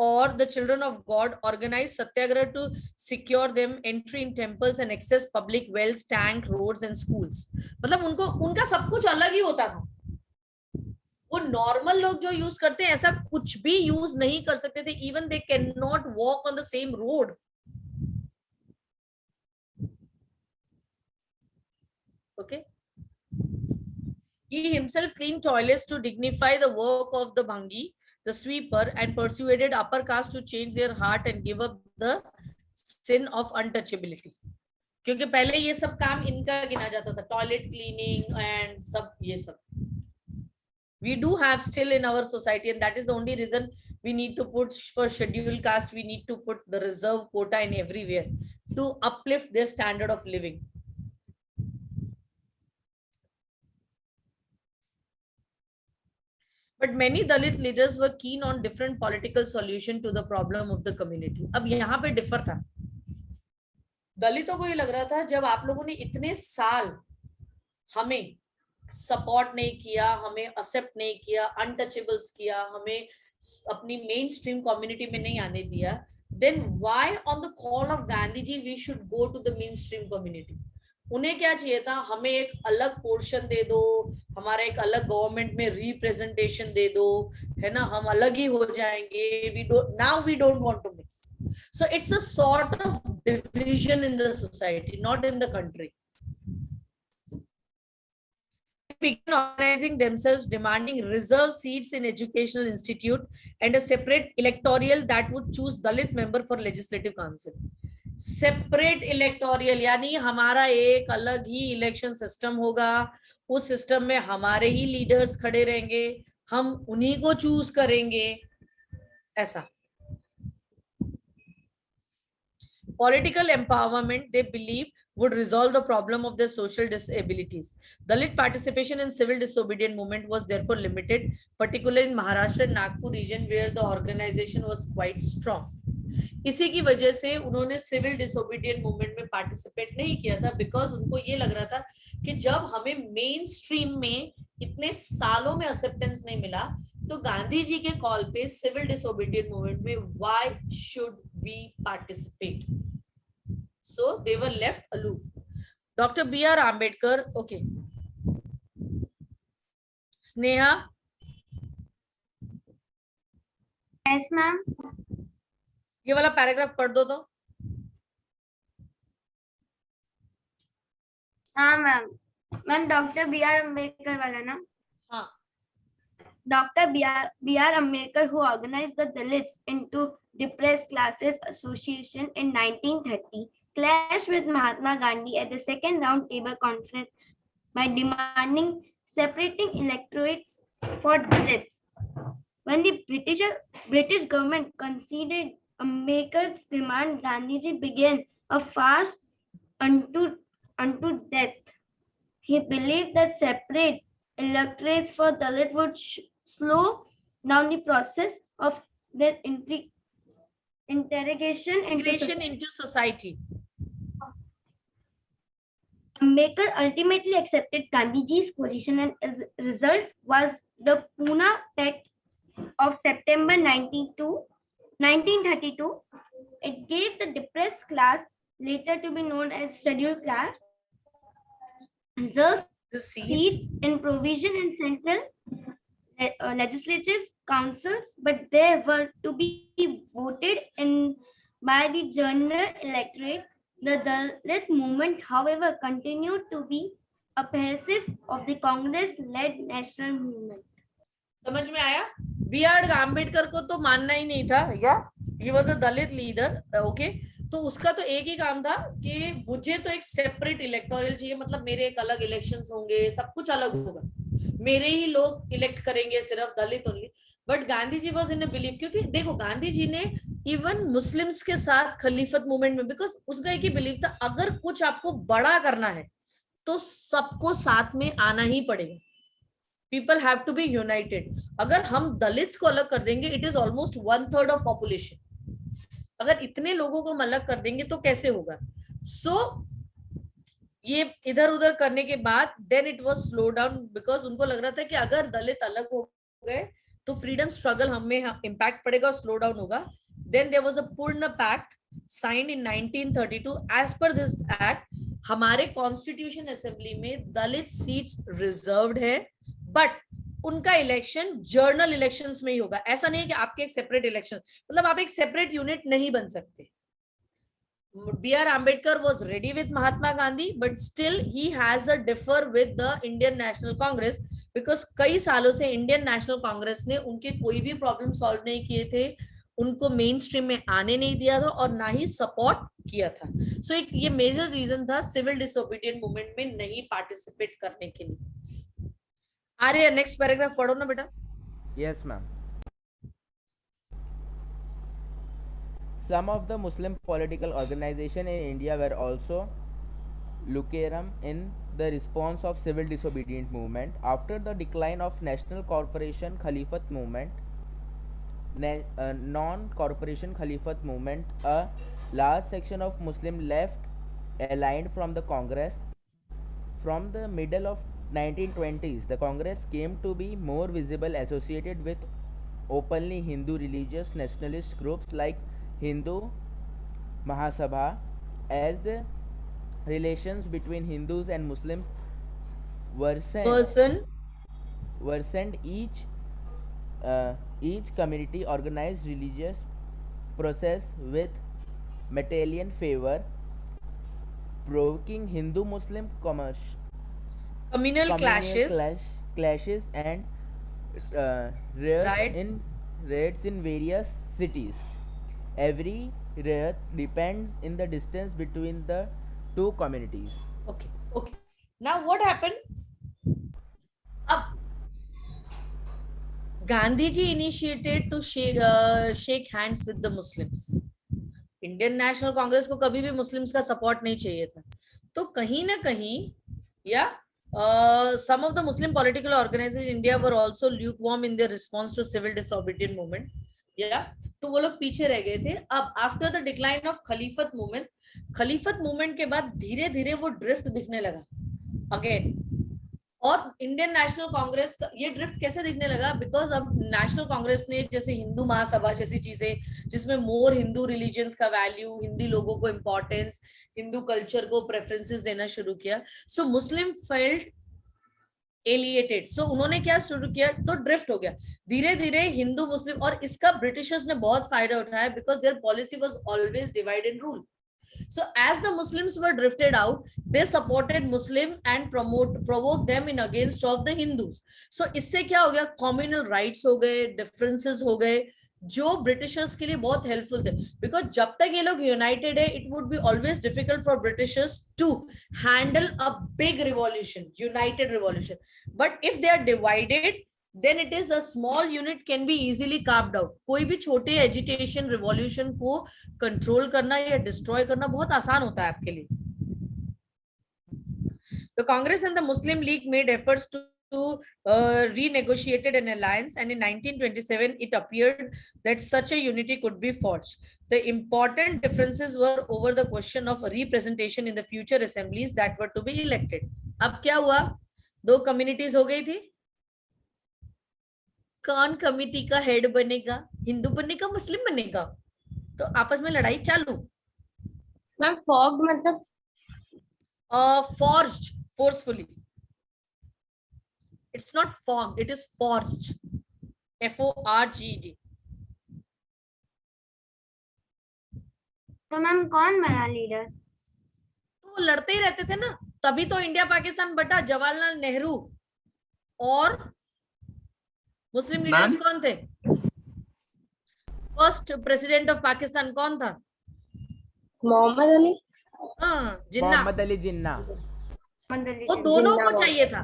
or the children of God, organized satyagraha to secure them entry in temples and access public wells, tank, roads and schools. मतलब उनका सब कुछ अलग ही होता था. वो normal लोग जो यूज करते हैं ऐसा कुछ भी यूज नहीं कर सकते थे. Even they can not walk on the same road. Okay. He himself cleaned toilets to dignify the work of the bhangi, the sweeper, and persuaded upper caste to change their heart and give up the sin of untouchability. क्योंकि पहले ये सब काम इनका गिना जाता था, toilet cleaning and सब ये सब. We do have still in our society, and that is the only reason we need to put for scheduled caste, we need to put the reserve quota in everywhere to uplift their standard of living. But many Dalit leaders were keen on different political solution to the problem of the community. अब यहाँ पे differ था. दलितों को ये लग रहा था जब आप लोगों ने इतने साल हमें सपोर्ट नहीं किया, हमें एक्सेप्ट नहीं किया, अनटचेबल्स किया, हमें अपनी मेन स्ट्रीम कम्युनिटी में नहीं आने दिया, then why on the call of Gandhi ji we should go to the mainstream community? उन्हें क्या चाहिए था? हमें एक अलग पोर्शन दे दो, हमारा एक अलग गवर्नमेंट में रिप्रेजेंटेशन दे दो, है ना, हम अलग ही हो जाएंगे. We don't want to mix. So it's a sort of division in the society, not in the country. Began organizing themselves, demanding reserve seats in educational institute and a separate electoral that would choose Dalit member for legislative council. Separate electoral, यानी हमारा एक अलग ही election system होगा. उस system में हमारे ही leaders खड़े रहेंगे, हम उन्हीं को चूज करेंगे. ऐसा political empowerment they believe would resolve the problem of their social disabilities. Dalit participation in civil disobedient movement was therefore limited, particularly in Maharashtra and Nagpur region where the organization was quite strong. इसी की वजह से उन्होंने civil disobedient movement में participate नहीं किया था, because उनको ये लग रहा था कि जब हमें मेन स्ट्रीम में इतने सालों में एक्सेप्टेंस नहीं मिला, तो गांधी जी के कॉल पे सिविल डिसोबीडियंट मूवमेंट में why should we participate? So they were left aloof. Doctor B.R. Ambedkar. Okay, Sneha. Yes ma'am. ये वाला पैराग्राफ पढ़ दो तो. हाँ मैम डॉक्टर B.R. अम्बेडकर वाला ना. हाँ. Dr. B.R. Ambedkar, who organized the Dalits into Depressed Classes Association in 1930, clashed with Mahatma Gandhi at the second round table conference by demanding separating electorates for Dalits. When the British government conceded Ambedkar's demand, Gandhiji began a fast unto death. He believed that separate electorates for Dalit would slow down the process of their integration into society. Ambedkar ultimately accepted Gandhiji's position, and as a result was the Pune Pact of September 1932. It gave the depressed class, later to be known as scheduled class, reserved seats in provision in central legislative councils, but they were to be voted in by the general electorate. The Dalit movement, however, continued to be a passive of the Congress-led national movement. समझ में आया? B are Ambedkar को तो मानना ही नहीं था, या he was a Dalit leader, okay. तो उसका तो एक ही काम था कि मुझे तो एक सेपरेट इलेक्टोरल चाहिए, मतलब मेरे एक अलग इलेक्शंस होंगे, सब कुछ अलग होगा, मेरे ही लोग इलेक्ट करेंगे, सिर्फ Dalit only. But Gandhi ji was in a believe, क्योंकि देखो गांधी जी ने इवन मुस्लिम्स के साथ खलीफत मूवमेंट में, बिकॉज उसका एक ही बिलीव था, अगर कुछ आपको बड़ा करना है तो सबको साथ में आना ही पड़ेगा। People have to be united. अगर हम दलित्स को अलग कर देंगे, it is almost 1/3 of population, अगर इतने लोगों को हम अलग कर देंगे तो कैसे होगा? सो ये इधर उधर करने के बाद then it was slow down, because उनको लग रहा था कि अगर दलित अलग हो गए तो फ्रीडम स्ट्रगल हमें इम्पैक्ट पड़ेगा और स्लो डाउन होगा। Then there was a Poona pact signed in 1932। As per this act हमारे कॉन्स्टिट्यूशन असेंबली में दलित सीट्स रिजर्व्ड है, बट उनका इलेक्शन जर्नल इलेक्शंस में ही होगा। ऐसा नहीं है कि आपके एक सेपरेट इलेक्शन, मतलब आप एक सेपरेट यूनिट नहीं बन सकते। B.R. Ambedkar was ready with Mahatma Gandhi, but still he has a differ with the Indian National Congress, because कई सालों से Indian National Congress ने उनके कोई भी प्रॉब्लम सॉल्व नहीं किए थे, उनको मेन स्ट्रीम में आने नहीं दिया था और ना ही सपोर्ट किया था। सो एक ये मेजर रीजन था सिविल डिसोबीडिएंट मूवमेंट में नहीं पार्टिसिपेट करने के लिए। आर्य नेक्स्ट पैराग्राफ पढ़ो ना बेटा। Yes, ma'am. Some of the Muslim political organizations in India were also lukewarm in the response of civil disobedience movement. After the decline of National Corporation Khalifat movement, non-corporation Khalifat movement, a large section of Muslim left aligned from the Congress. From the middle of 1920s, the Congress came to be more visible, associated with openly Hindu religious nationalist groups like Hindu Mahasabha, as the relations between Hindus and Muslims worsened. Each community organized religious process with Material favor, provoking Hindu-Muslim communal clashes and riots in various cities. Every riot depends in the distance between the two communities. Okay. Now what happened? Gandhi ji initiated to shake hands with the Muslims. Indian national Congress को कभी भी Muslims का support नहीं चाहिए था, तो कहीं ना कहीं या some of the Muslim political organizations in India were also lukewarm in their response to civil disobedience movement. तो वो लोग पीछे रह गए थे। अब after the decline of Khilafat movement के बाद धीरे धीरे वो ड्रिफ्ट दिखने लगा अगेन। और इंडियन नेशनल कांग्रेस का ये ड्रिफ्ट कैसे दिखने लगा? बिकॉज अब नेशनल कांग्रेस ने जैसे हिंदू महासभा जैसी चीजें, जिसमें मोर हिंदू रिलीजन्स का वैल्यू, हिंदी लोगों को इंपॉर्टेंस, हिंदू कल्चर को प्रेफरेंसेस देना शुरू किया। सो मुस्लिम फेल्ट एलिएटेड, सो उन्होंने क्या शुरू किया? तो ड्रिफ्ट हो गया धीरे धीरे हिंदू मुस्लिम। और इसका ब्रिटिशर्स ने बहुत फायदा उठाया, because their policy was always divide and rule. So as the Muslims were drifted out, they supported Muslim and provoked them in against of the Hindus. So इससे क्या हो गया? Communal rights हो गए, differences हो गए, जो ब्रिटिशर्स के लिए बहुत हेल्पफुल थे। बिकॉज जब तक ये लोग यूनाइटेड है, it would be always difficult for Britishers to handle a big revolution, united revolution. But if they are divided, then it is a small unit can be easily carved out. कोई भी छोटे agitation revolution को control करना या destroy करना बहुत आसान होता है आपके लिए। The Congress and the Muslim League made efforts to renegotiated an alliance, and in 1927 it appeared that such a unity could be forged. The important differences were over the question of representation in the future assemblies that were to be elected. अब क्या हुआ? दो communities हो गई थी। कौन committee का head बनेगा? हिंदू बनेगा, मुस्लिम बनेगा? तो आपस में लड़ाई चालू। मैम फॉग मतलब forged forcefully. It's not formed, it is forged. F-O-R-G-D. तो मैम कौन बना लीडर? तो लड़ते ही रहते थे ना, तभी तो इंडिया पाकिस्तान बटा। जवाहरलाल नेहरू और मुस्लिम लीडर्स Ma'am? कौन थे? फर्स्ट प्रेसिडेंट ऑफ पाकिस्तान कौन था? मोहम्मद अली। हाँ, जिन्ना। मोहम्मद अली जिन्ना। वो दोनों जिन्ना को चाहिए था,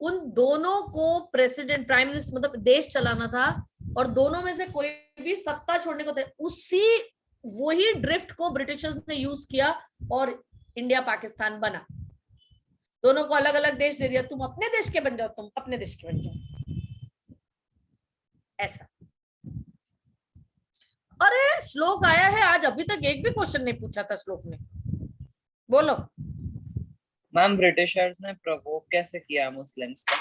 उन दोनों को प्रेसिडेंट प्राइम मिनिस्टर मतलब देश चलाना था, और दोनों में से कोई भी सत्ता छोड़ने को थे। उसी वही ड्रिफ्ट को ब्रिटिशर्स ने यूज किया और इंडिया पाकिस्तान बना। दोनों को अलग अलग देश दे दिया, तुम अपने देश के बन जाओ, तुम अपने देश के बन जाओ, ऐसा। अरे श्लोक आया है आज, अभी तक एक भी क्वेश्चन नहीं पूछा था श्लोक ने, बोलो। मैम ब्रिटिशर्स ने प्रवोक कैसे किया मुस्लिम्स का?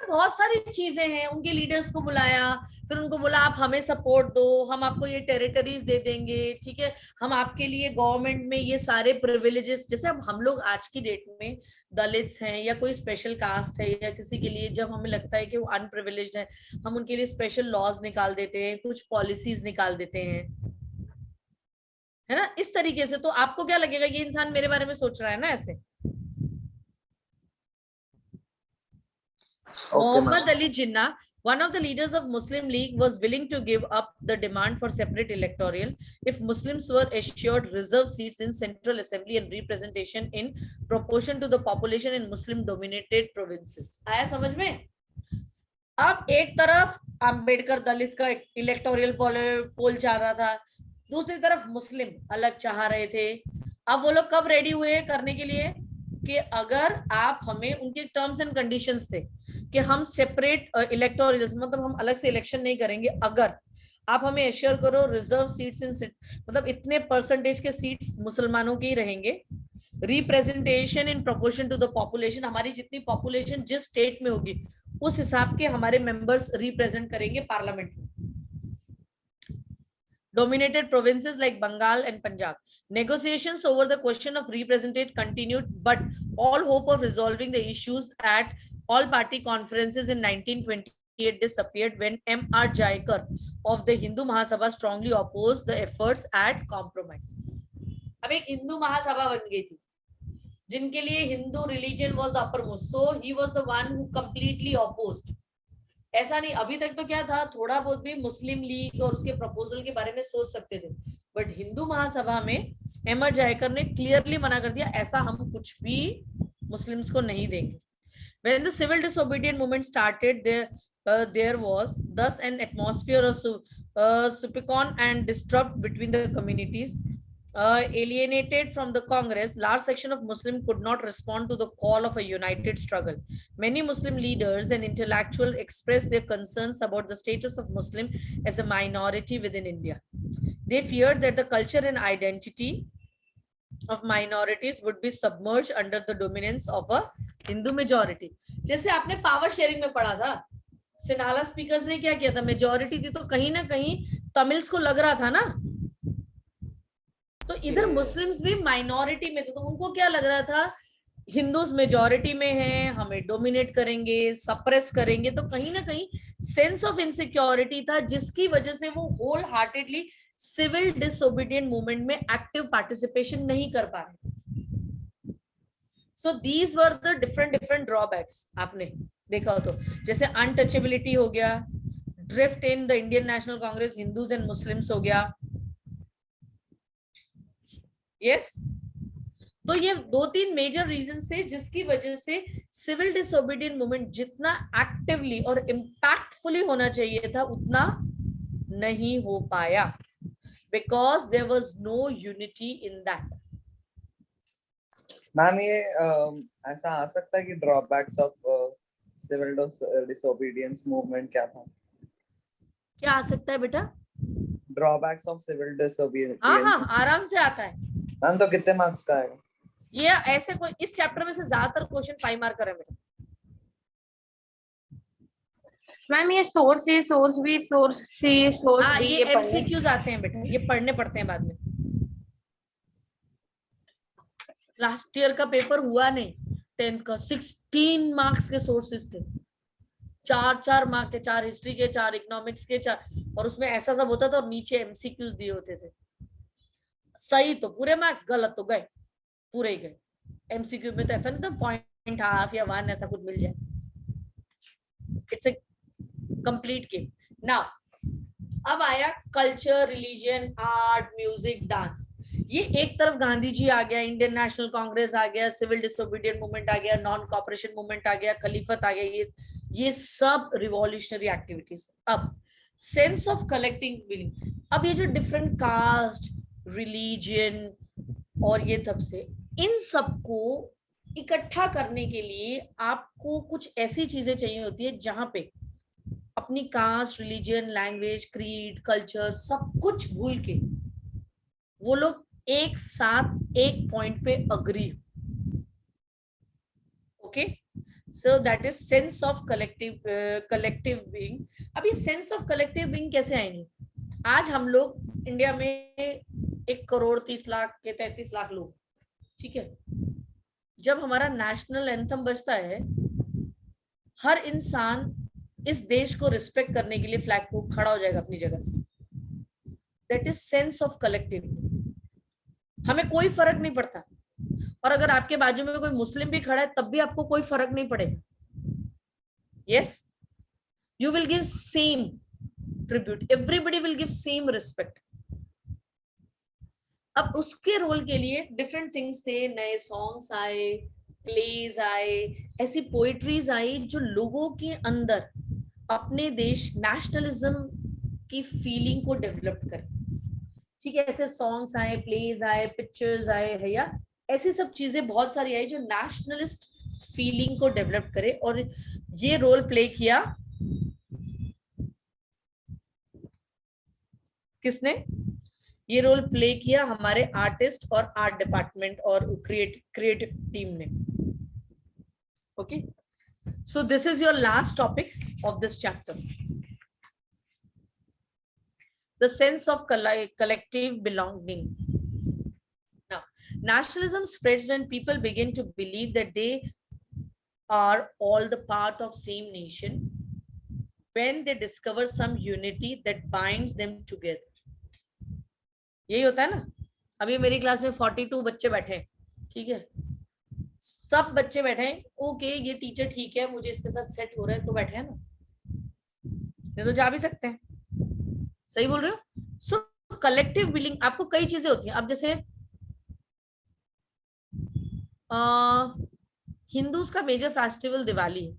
बहुत सारी चीजें हैं, उनके लीडर्स को बुलाया, फिर उनको बोला आप हमें सपोर्ट दो, हम आपको ये टेरिटरीज दे देंगे, ठीक है, हम आपके लिए गवर्नमेंट में ये सारे प्रिविलेजेस, जैसे अब हम लोग आज की डेट में दलित्स हैं या कोई स्पेशल कास्ट है या किसी के लिए जब हमें लगता है कि वो अनप्रिविलेज्ड है, हम उनके लिए स्पेशल लॉज निकाल देते हैं, कुछ पॉलिसीज निकाल देते हैं, है ना, इस तरीके से। तो आपको क्या लगेगा ये इंसान मेरे बारे में सोच रहा है ना ऐसे। Muhammad Ali Jinnah, one of the leaders of Muslim League, was willing to give up the demand for separate electoral if Muslims were assured reserved seats in Central Assembly and representation in proportion to the population in Muslim-dominated provinces. आया समझ में? अब एक तरफ अंबेडकर दलित का electoral पोल चाह रहा था, दूसरी तरफ मुस्लिम अलग चाह रहे थे। अब वो लोग कब रेडी हुए करने के लिए कि अगर आप हमें, उनके टर्म्स एंड कंडीशंस थे कि हम सेपरेट इलेक्टोरल मतलब हम अलग से इलेक्शन नहीं करेंगे अगर आप हमें एश्योर करो रिजर्व सीट्स इन मतलब इतने परसेंटेज के सीट्स मुसलमानों के ही रहेंगे, representation in proportion to the population, हमारी जितनी पॉपुलेशन जिस स्टेट में होगी उस हिसाब के हमारे मेंबर्स रिप्रेजेंट करेंगे पार्लियामेंट में। Dominated provinces like Bengal and Punjab. Negotiations over the question of representation continued, but all hope of resolving the issues at all party conferences in 1928 disappeared when M.R. Jaikar of the Hindu Mahasabha strongly opposed the efforts at compromise. अब एक हिंदू महासभा बन गई थी जिनके लिए Hindu religion was the uppermost, so he was the one who completely opposed. ऐसा नहीं, अभी तक तो क्या था, थोड़ा बहुत भी मुस्लिम लीग और उसके प्रपोजल के बारे में सोच सकते थे, बट हिंदू महासभा में एम.आर. जायकर ने क्लियरली मना कर दिया, ऐसा हम कुछ भी मुस्लिम्स को नहीं देंगे। When the civil disobedient movement started, there was thus an atmosphere of supplicon and distrust between the communities. Alienated from the Congress, large section of Muslims could not respond to the call of a united struggle. Many Muslim leaders and intellectuals expressed their concerns about the status of Muslim as a minority within India. They feared that the culture and identity of minorities would be submerged under the dominance of a Hindu majority. जैसे आपने power sharing में पढ़ा था, Sinhala speakers ने क्या किया था, majority थी तो कहीं ना कहीं तमिल्स को लग रहा था ना, तो इधर मुस्लिम्स भी माइनॉरिटी में थे, तो उनको क्या लग रहा था, हिंदूज मेजॉरिटी में हैं, हमें डोमिनेट करेंगे, सप्रेस करेंगे, तो कहीं ना कहीं सेंस ऑफ इनसिक्योरिटी था जिसकी वजह से वो whole heartedly civil disobedient movement में एक्टिव पार्टिसिपेशन नहीं कर पा रहे थे। So these were the different drawbacks. आपने देखा हो तो जैसे अनटचेबिलिटी हो गया, drift in the Indian national Congress Hindus and Muslims हो गया, यस तो ये 2-3 मेजर रीजंस थे जिसकी वजह से सिविल डिसोबीडिएंट मूवमेंट जितना एक्टिवली और इम्पैक्टफुली होना चाहिए था उतना नहीं हो पाया, because there was no unity in that. Ma'am ये ऐसा आ सकता है कि drawbacks of civil disobedience movement क्या था? क्या आ सकता है बेटा? Drawbacks of civil disobedience. हाँ, आराम से आता है मैम। तो कितने मार्क्स का है ये? ऐसे कोई इस चैप्टर में से ज्यादातर क्वेश्चन 5 मार्क है बेटा। मैम ये सोर्स ए, सोर्स बी, सोर्स सी, सोर्स डी, ये एमसीक्यूज आते हैं बेटा, ये पढ़ने पड़ते हैं बाद में। लास्ट ईयर का पेपर हुआ नहीं, 10th का 16 मार्क्स के सोर्सेस थे, 4 मार्क के, 4 हिस्ट्री के, 4 इकोनॉमिक्स के, 4, और उसमें ऐसा सब होता था और नीचे एमसीक्यूज दिए होते थे। सही तो पूरे मार्क्स, गलत तो गए पूरे ही गए। एमसीक्यू में तो ऐसा नहीं था 0.5 या 1 ऐसा कुछ मिल जाए। It's a complete game. Now अब आया culture, religion, art, music, dance. ये एक तरफ गांधी जी आ गया, इंडियन नेशनल कांग्रेस आ गया, सिविल डिसोबीडियंट मूवमेंट आ गया, नॉन कॉपरेशन मूवमेंट आ गया, खलीफत आ गया, ये सब रिवॉल्यूशनरी एक्टिविटीज. अब सेंस ऑफ कलेक्टिव विलिंग, अब ये जो डिफरेंट कास्ट, रिलीजन और ये तब से इन सबको इकट्ठा करने के लिए आपको कुछ ऐसी चीजें चाहिए होती है जहां पे अपनी caste, religion, language, creed, culture सब कुछ भूल के वो लोग एक साथ एक पॉइंट पे agree. Okay, so that is sense of collective being. अब ये सेंस ऑफ कलेक्टिव बीइंग कैसे आएंगे? आज हम लोग इंडिया में 1,30,00,000 के 33 लाख लोग, ठीक है. जब हमारा नेशनल एंथम बजता है, हर इंसान इस देश को रिस्पेक्ट करने के लिए फ्लैग को खड़ा हो जाएगा अपनी जगह से. That is sense of collective. हमें कोई फर्क नहीं पड़ता, और अगर आपके बाजू में कोई मुस्लिम भी खड़ा है तब भी आपको कोई फर्क नहीं पड़ेगा. Yes, you will give same tribute, everybody will give same respect. अब उसके रोल के लिए डिफरेंट थिंग्स थे, नए सॉन्ग्स आए, प्लेज आए, ऐसी पोइट्रीज आई जो लोगों के अंदर अपने देश नेशनलिज्म की फीलिंग को डेवलप करे. ठीक है, ऐसे सॉन्ग्स आए, प्लेज आए, पिक्चर्स आए, है या ऐसी सब चीजें बहुत सारी आई जो नेशनलिस्ट फीलिंग को डेवलप करे. और ये रोल प्ले किया किसने? ये रोल प्ले किया हमारे आर्टिस्ट और आर्ट डिपार्टमेंट और क्रिएटिव टीम ने. Okay, so this is your last topic of this chapter, the sense of collective belonging. Now, nationalism spreads when people begin to believe that they are all the part of same nation, when they discover some unity that binds them together. यही होता है ना. अभी मेरी class में 42 बच्चे बैठे हैं, ठीक है, सब बच्चे बैठे हैं. ओके, ये टीचर ठीक है, मुझे इसके साथ सेट हो रहा है तो बैठे हैं ना, नहीं तो जा भी सकते हैं. सही बोल रहे हो. सो कलेक्टिव बिलिंग, आपको कई चीजें होती हैं. अब जैसे हिंदूज का मेजर फेस्टिवल दिवाली है.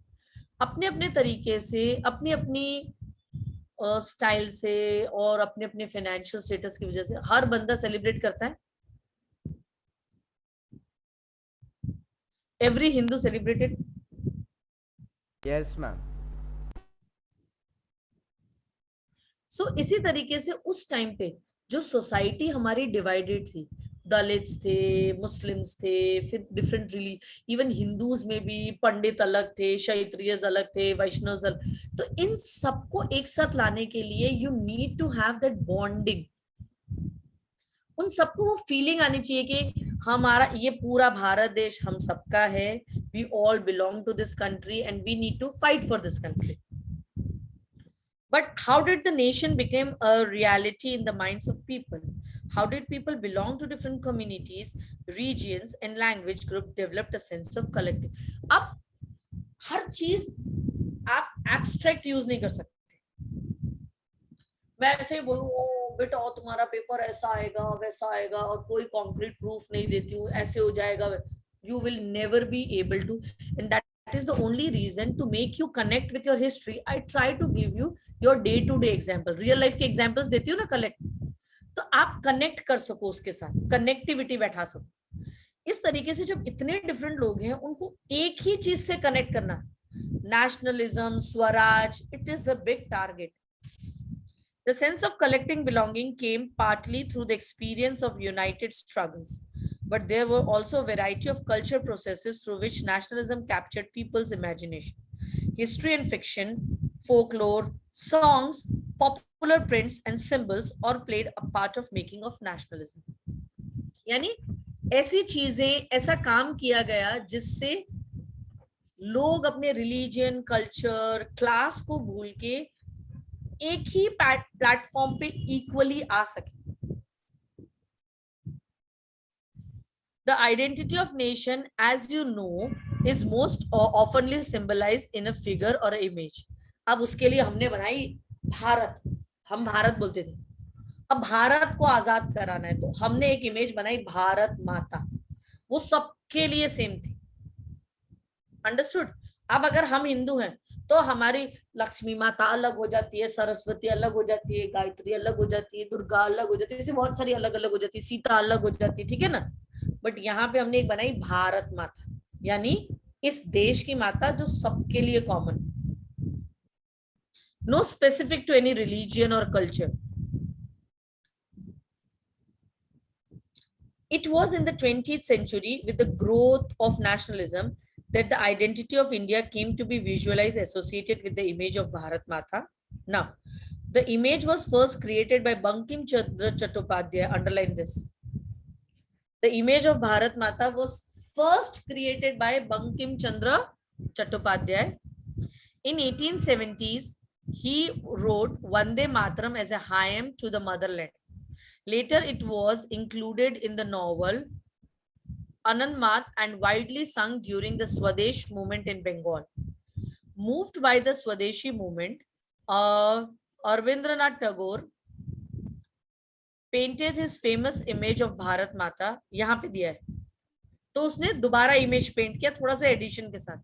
अपने अपने तरीके से, अपनी अपनी स्टाइल से और अपने अपने फाइनेंशियल स्टेटस की वजह से हर बंदा सेलिब्रेट करता है. Every Hindu celebrated. Yes ma'am. So इसी तरीके से उस टाइम पे जो सोसाइटी हमारी डिवाइडेड थी, दलित्स थे, मुस्लिम्स थे, फिर डिफरेंट इवन हिंदूज में भी पंडित अलग थे, क्षत्रियज अलग थे, वैष्णव अलग. तो इन सबको एक साथ लाने के लिए you need to have that bonding. उन सबको वो फीलिंग आनी चाहिए कि हमारा ये पूरा भारत देश हम सबका है. We all belong to this country and we need to fight for this country. But how did the nation become a reality in the minds of people? How did people belong to different communities, regions, and language group developed a sense of collective? अब हर चीज आप abstract use नहीं कर सकते. मैं ऐसे ही बोलूँ, ओ बेटा तुम्हारा पेपर ऐसा आएगा वैसा आएगा और कोई concrete proof नहीं देती हूँ, ऐसे हो जाएगा. You will never be able to, and that is the only reason to make you connect with your history. I try to give you your day-to-day example. Real life के examples देती हूँ ना collect, तो आप connect कर सको उसके साथ, connectivity बैठा सको. इस तरीके से जब इतने different लोग हैं, उनको एक ही चीज से connect करना, nationalism, Swaraj, it is a big target. The sense of collecting belonging came partly through the experience of united struggles. But there were also a variety of cultural processes through which nationalism captured people's imagination. History and fiction, folklore, songs, popular prints and symbols all played a part of making of nationalism. यानी ऐसी चीजें, ऐसा काम किया गया जिससे लोग अपने रिलीजन, कल्चर, क्लास को भूल के एक ही प्लेटफॉर्म पे इक्वली आ सके. The identity of nation, as you know, is most oftenly symbolized in a figure or an image. अब उसके लिए हमने बनाई भारत, हम भारत बोलते थे, अब भारत को आजाद कराना है तो हमने एक इमेज बनाई भारत माता, वो सबके लिए सेम थी, अंडरस्टूड। अब अगर हम हिंदू हैं तो हमारी लक्ष्मी माता अलग हो जाती है, सरस्वती अलग हो जाती है, गायत्री अलग हो जाती है, दुर्गा अलग हो जाती है, ऐसे बहुत सारी अलग अलग हो जाती है, सीता अलग हो जाती है, ठीक है ना। बट यहाँ पे हमने एक बनाई भारत माता, यानी इस देश की माता जो सबके लिए common, no specific to any religion और culture. It was in the 20th century with the growth of nationalism that the identity of India came to be visualized associated with the image of Bharat Mata. Now, the image was first created by Bankim Chandra Chattopadhyay, underline this. The image of Bharat Mata was first created by Bankim Chandra Chattopadhyay. In 1870s, he wrote Vande Mataram as a hymn to the motherland. Later, it was included in the novel Anand Mat and widely sung during the Swadesh movement in Bengal. Moved by the Swadeshi movement, Rabindranath Tagore painted his famous image of Bharat Mata. यहाँ पे दिया है, तो उसने दोबारा image paint किया थोड़ा सा एडिशन के साथ.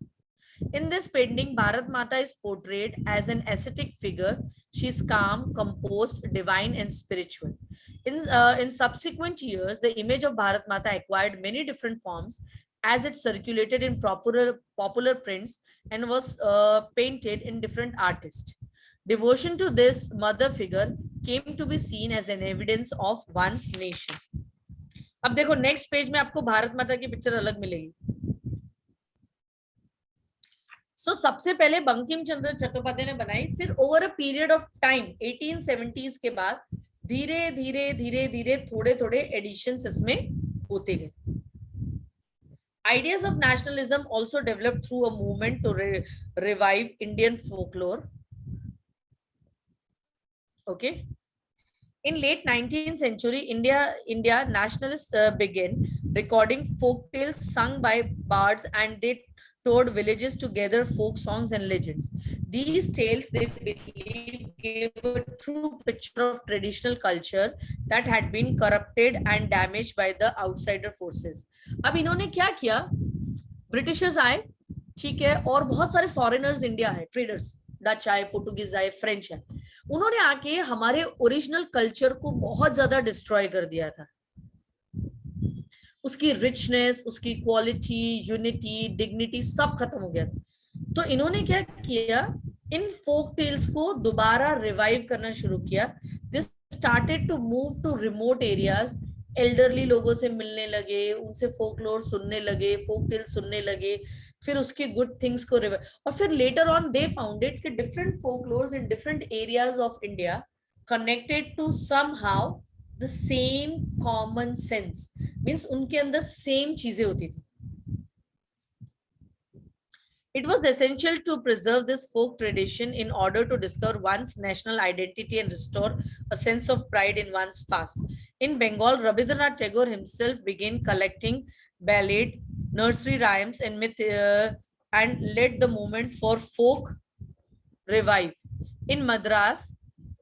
In this painting, Bharat Mata is portrayed as an ascetic figure. She is calm, composed, divine, and spiritual. In subsequent years, the image of Bharat Mata acquired many different forms as it circulated in popular prints and was painted in different artists. Devotion to this mother figure came to be seen as an evidence of one's nation. अब देखो next page में आपको भारत माता की picture अलग मिलेगी. सो सबसे पहले बंकिम चंद्र चट्टोपाध्याय ने बनाई, फिर over a period of time 1870s के बाद धीरे धीरे धीरे धीरे थोड़े थोड़े एडिशंस इसमें होते गए. Ideas of nationalism also developed through a movement to revive Indian folklore. Okay. In late 19th century, India nationalists began recording folk tales sung by bards, and they toured villages to gather folk songs and legends. These tales, they believe, gave a true picture of traditional culture that had been corrupted and damaged by the outsider forces. अब इन्होंने क्या किया, Britishers आए, ठीक है, और बहुत सारे फॉरेनर्स इंडिया है, ट्रेडर्स, डच आए, पोर्टुगीज आए, फ्रेंच आए, उन्होंने आके हमारे ओरिजिनल कल्चर को बहुत ज्यादा डिस्ट्रॉय कर दिया था. उसकी रिचनेस, उसकी क्वालिटी, यूनिटी, डिग्निटी सब खत्म हो गया. तो इन्होंने क्या किया, इन फोक टेल्स को दोबारा रिवाइव करना शुरू किया. This started to move to remote areas. Elderly लोगों से मिलने लगे, उनसे फोकलोर सुनने लगे, फोक टेल सुनने लगे, फिर उसकी गुड थिंग्स को रिवाइव. और फिर लेटर ऑन दे फाउंडेड कि different folklores in different areas of India connected to somehow the same common sense, means उनके अंदर सेम चीजें होती थी. It was essential to preserve this folk tradition in order to discover one's national identity and restore a sense of pride in one's past. In Bengal, Rabindranath Tagore himself began collecting ballad, nursery rhymes, and myth, and led the movement for folk revive. In Madras,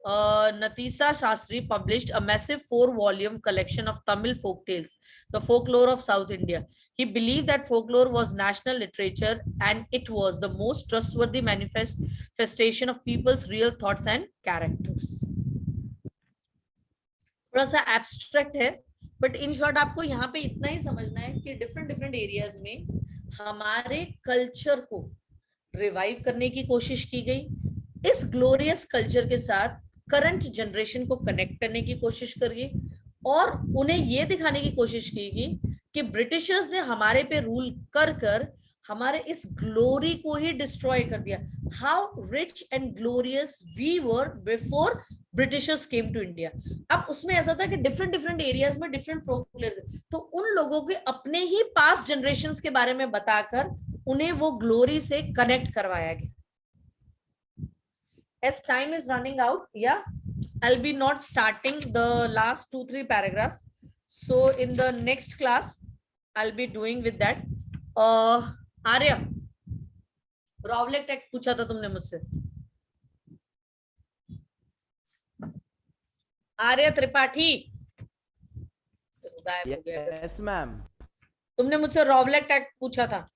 Natisa Shastri published a massive 4-volume collection of Tamil folk tales, the folklore of South India. He believed that folklore was national literature and it was the most trustworthy manifestation of people's real thoughts and characters. थोड़ा सा abstract है, but in short आपको यहाँ पे इतना ही समझना है कि different areas में हमारे culture को revive करने की कोशिश की गई. इस glorious culture के साथ करंट जनरेशन को कनेक्ट करने की कोशिश करिए और उन्हें ये दिखाने की कोशिश की कि ब्रिटिशर्स ने हमारे पे रूल कर कर हमारे इस ग्लोरी को ही डिस्ट्रॉय कर दिया. How rich and glorious we were before Britishers came to India. अब उसमें ऐसा था कि डिफरेंट एरियाज में डिफरेंट फोकलोर थे, तो उन लोगों के अपने ही पास्ट जनरेशंस के बारे में बताकर उन्हें वो ग्लोरी से कनेक्ट करवाया गया. As time is running out, yeah, I'll be not starting the last 2-3 paragraphs. So in the next class, I'll be doing with that. Arya, Rowlatt Act पूछा था तुमने मुझसे। आर्य त्रिपाठी, गायब हो गया। Yes ma'am. तुमने मुझसे रॉवलेट एक्ट पूछा था।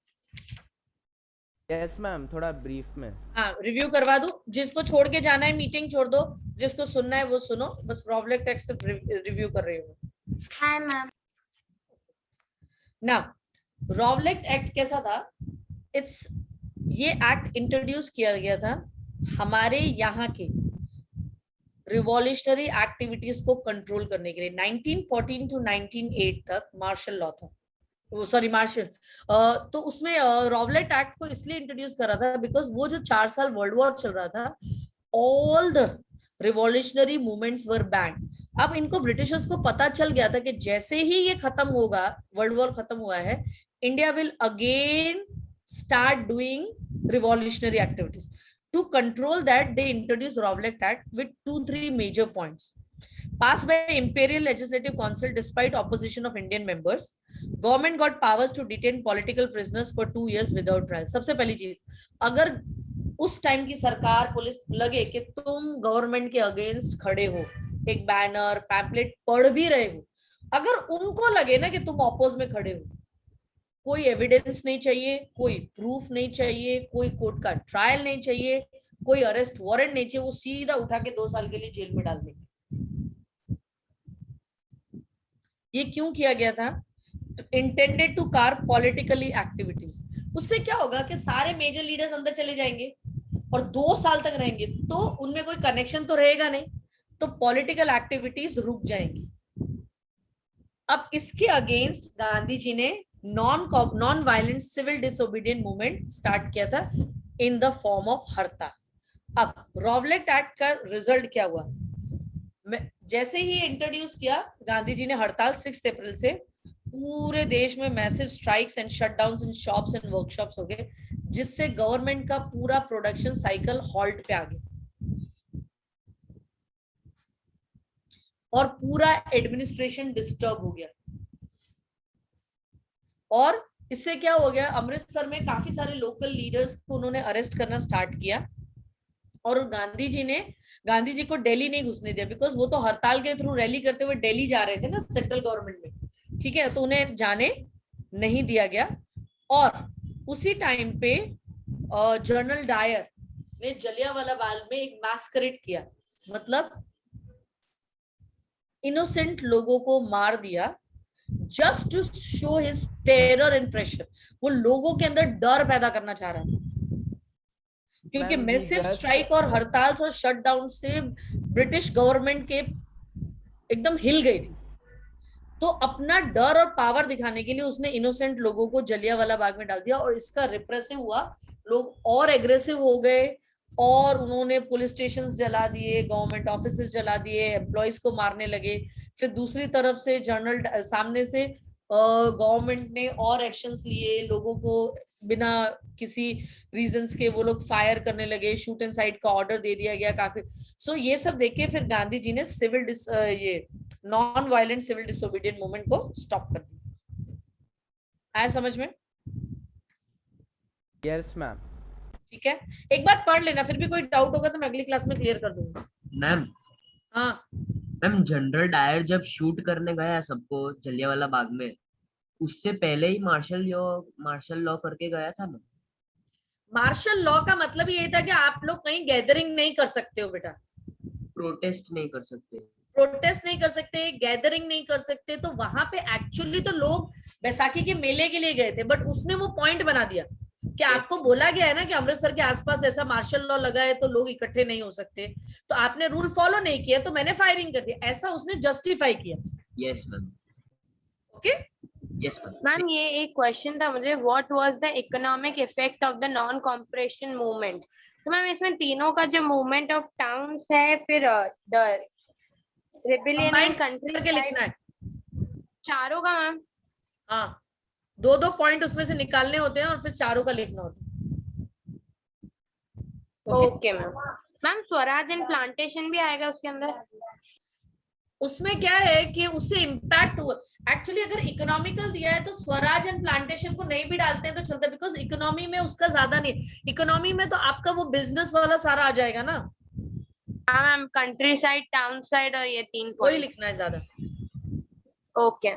यस मैम, थोड़ा ब्रीफ में। हाँ, रिव्यू करवा दूं? जिसको छोड़ के जाना है मीटिंग छोड़ दो, जिसको सुनना है वो सुनो, बस रॉवलेट एक्ट से रिव्यू कर रही हूँ। Hi ma'am. ना, रॉवलेट एक्ट कैसा था? ये एक्ट इंट्रोड्यूस किया गया था हमारे यहाँ के रिवॉल्यूशनरी एक्टिविटीज को कंट्रोल करने के लिए। 1914 टू 1908 तक मार्शल लॉ था, सॉरी मार्शल। तो उसमें रॉवलेट एक्ट को इसलिए इंट्रोड्यूस करा था बिकॉज वो जो 4 साल वर्ल्ड वॉर चल रहा था, all the revolutionary movements were band. अब इनको ब्रिटिशर्स को पता चल गया था कि जैसे ही ये खत्म होगा, वर्ल्ड वॉर खत्म हुआ है, India will again start doing revolutionary activities. To control that, they introduced Rowlatt Act with 2-3 major points. Passed by Imperial Legislative Council despite opposition of Indian members. Government got powers to detain political prisoners for 2 years without trial. सबसे पहली चीज, अगर उस time की सरकार police लगे कि तुम गवर्नमेंट के अगेंस्ट खड़े हो, एक बैनर पैम्पलेट पढ़ भी रहे हो, अगर उनको लगे ना कि तुम ऑपोज में खड़े हो, कोई एविडेंस नहीं चाहिए, कोई प्रूफ नहीं चाहिए, कोई कोर्ट का ट्रायल नहीं चाहिए, कोई अरेस्ट वारंट नहीं चाहिए, वो सीधा उठा के 2 साल के लिए जेल में डाल देंगे। ये क्यों किया गया था? Intended to curb politically activities. उससे क्या होगा कि सारे मेजर लीडर्स अंदर चले जाएंगे और 2 साल तक रहेंगे, तो उनमें कोई कनेक्शन तो रहेगा नहीं, तो पॉलिटिकल एक्टिविटीज रुक जाएंगी। अब इसके अगेंस्ट गांधी जी ने non violent civil disobedient movement start किया था इन द फॉर्म ऑफ हड़ताल। अब रॉवलेट एक्ट का रिजल्ट क्या हुआ? जैसे ही इंट्रोड्यूस किया गांधी जी ने हड़ताल, 6 अप्रैल से पूरे देश में massive strikes and shutdowns in shops and workshops हो गए, जिससे गवर्नमेंट का पूरा प्रोडक्शन साइकिल हॉल्ट पे आ गया और पूरा एडमिनिस्ट्रेशन डिस्टर्ब हो गया। और इससे क्या हो गया, अमृतसर में काफी सारे लोकल लीडर्स को उन्होंने अरेस्ट करना स्टार्ट किया और गांधी जी को दिल्ली नहीं घुसने दिया, बिकॉज वो तो हड़ताल के थ्रू रैली करते हुए दिल्ली जा रहे थे ना सेंट्रल गवर्नमेंट में, ठीक है, तो उन्हें जाने नहीं दिया गया। और उसी टाइम पे जनरल डायर ने जलियांवाला बाग में एक मैस्करेड किया, मतलब इनोसेंट लोगों को मार दिया just to show his terror and pressure. वो लोगों के अंदर डर पैदा करना चाह रहा था, क्योंकि मैसिव स्ट्राइक और हड़ताल और शटडाउन से ब्रिटिश गवर्नमेंट के एकदम हिल गई थी। तो अपना डर और पावर दिखाने के लिए उसने इनोसेंट लोगों को जलियांवाला बाग में डाल दिया और इसका रिप्रेसिव हुआ, लोग और एग्रेसिव हो गए और उन्होंने पुलिस स्टेशंस जला दिए, गवर्नमेंट ऑफिसेस जला दिए, एम्प्लॉइज को मारने लगे। फिर दूसरी तरफ से जनरल सामने से गवर्नमेंट ने और एक्शंस लिए, लोगों को बिना किसी रीजंस के वो लोग फायर करने लगे, शूट एंड साइड का ऑर्डर दे दिया गया काफी। सो ये सब देख के फिर गांधी जी ने ये non violent civil disobedient movement को स्टॉप कर दिया। आया समझ में? Yes ma'am. ठीक है, एक बार पढ़ लेना, फिर भी कोई डाउट होगा तो मैं अगली क्लास में क्लियर कर दूंगा। मैम, हाँ मैम जनरल डायर जब शूट करने गया सबको जलियांवाला बाग में, उससे पहले ही मार्शल लॉ करके गया था ना। मार्शल लॉ का मतलब ये था कि आप लोग कहीं गैदरिंग नहीं कर सकते हो बेटा, प्रोटेस्ट नहीं कर सकते, गैदरिंग नहीं कर सकते। तो वहां पे एक्चुअली तो लोग बैसाखी के मेले के लिए गए थे, बट उसने वो पॉइंट बना दिया कि आपको बोला गया है ना कि अमृतसर के आसपास ऐसा मार्शल लॉ लगा है तो लोग इकट्ठे नहीं हो सकते, तो आपने रूल फॉलो नहीं किया तो मैंने फायरिंग कर दिया, ऐसा उसने जस्टिफाई किया। Yes ma'am. Okay yes ma'am. Ma'am ये एक क्वेश्चन था मुझे, what was the economic effect of the non corporation movement? तो मैम इसमें तीनों का जो मूवमेंट ऑफ टाउन्स है, फिर द रिबेलियन इन कंट्री के लिखना है चारों का मैम। हाँ, 2-2 पॉइंट उसमें से निकालने होते हैं और फिर चारों का लिखना होता है। Okay ma'am. Ma'am Swaraj and plantation भी आएगा उसके अंदर? उसमें क्या है कि उससे इम्पैक्ट हुआ। एक्चुअली अगर इकोनॉमिकल दिया है तो स्वराज एंड प्लांटेशन को नहीं भी डालते हैं तो चलता है, बिकॉज इकोनॉमी में उसका ज्यादा नहीं, इकोनॉमी में तो आपका वो बिजनेस वाला सारा आ जाएगा ना, हाँ ma'am, country side, town side और ये 3 वही पॉइंट। लिखना है ज्यादा। ओके।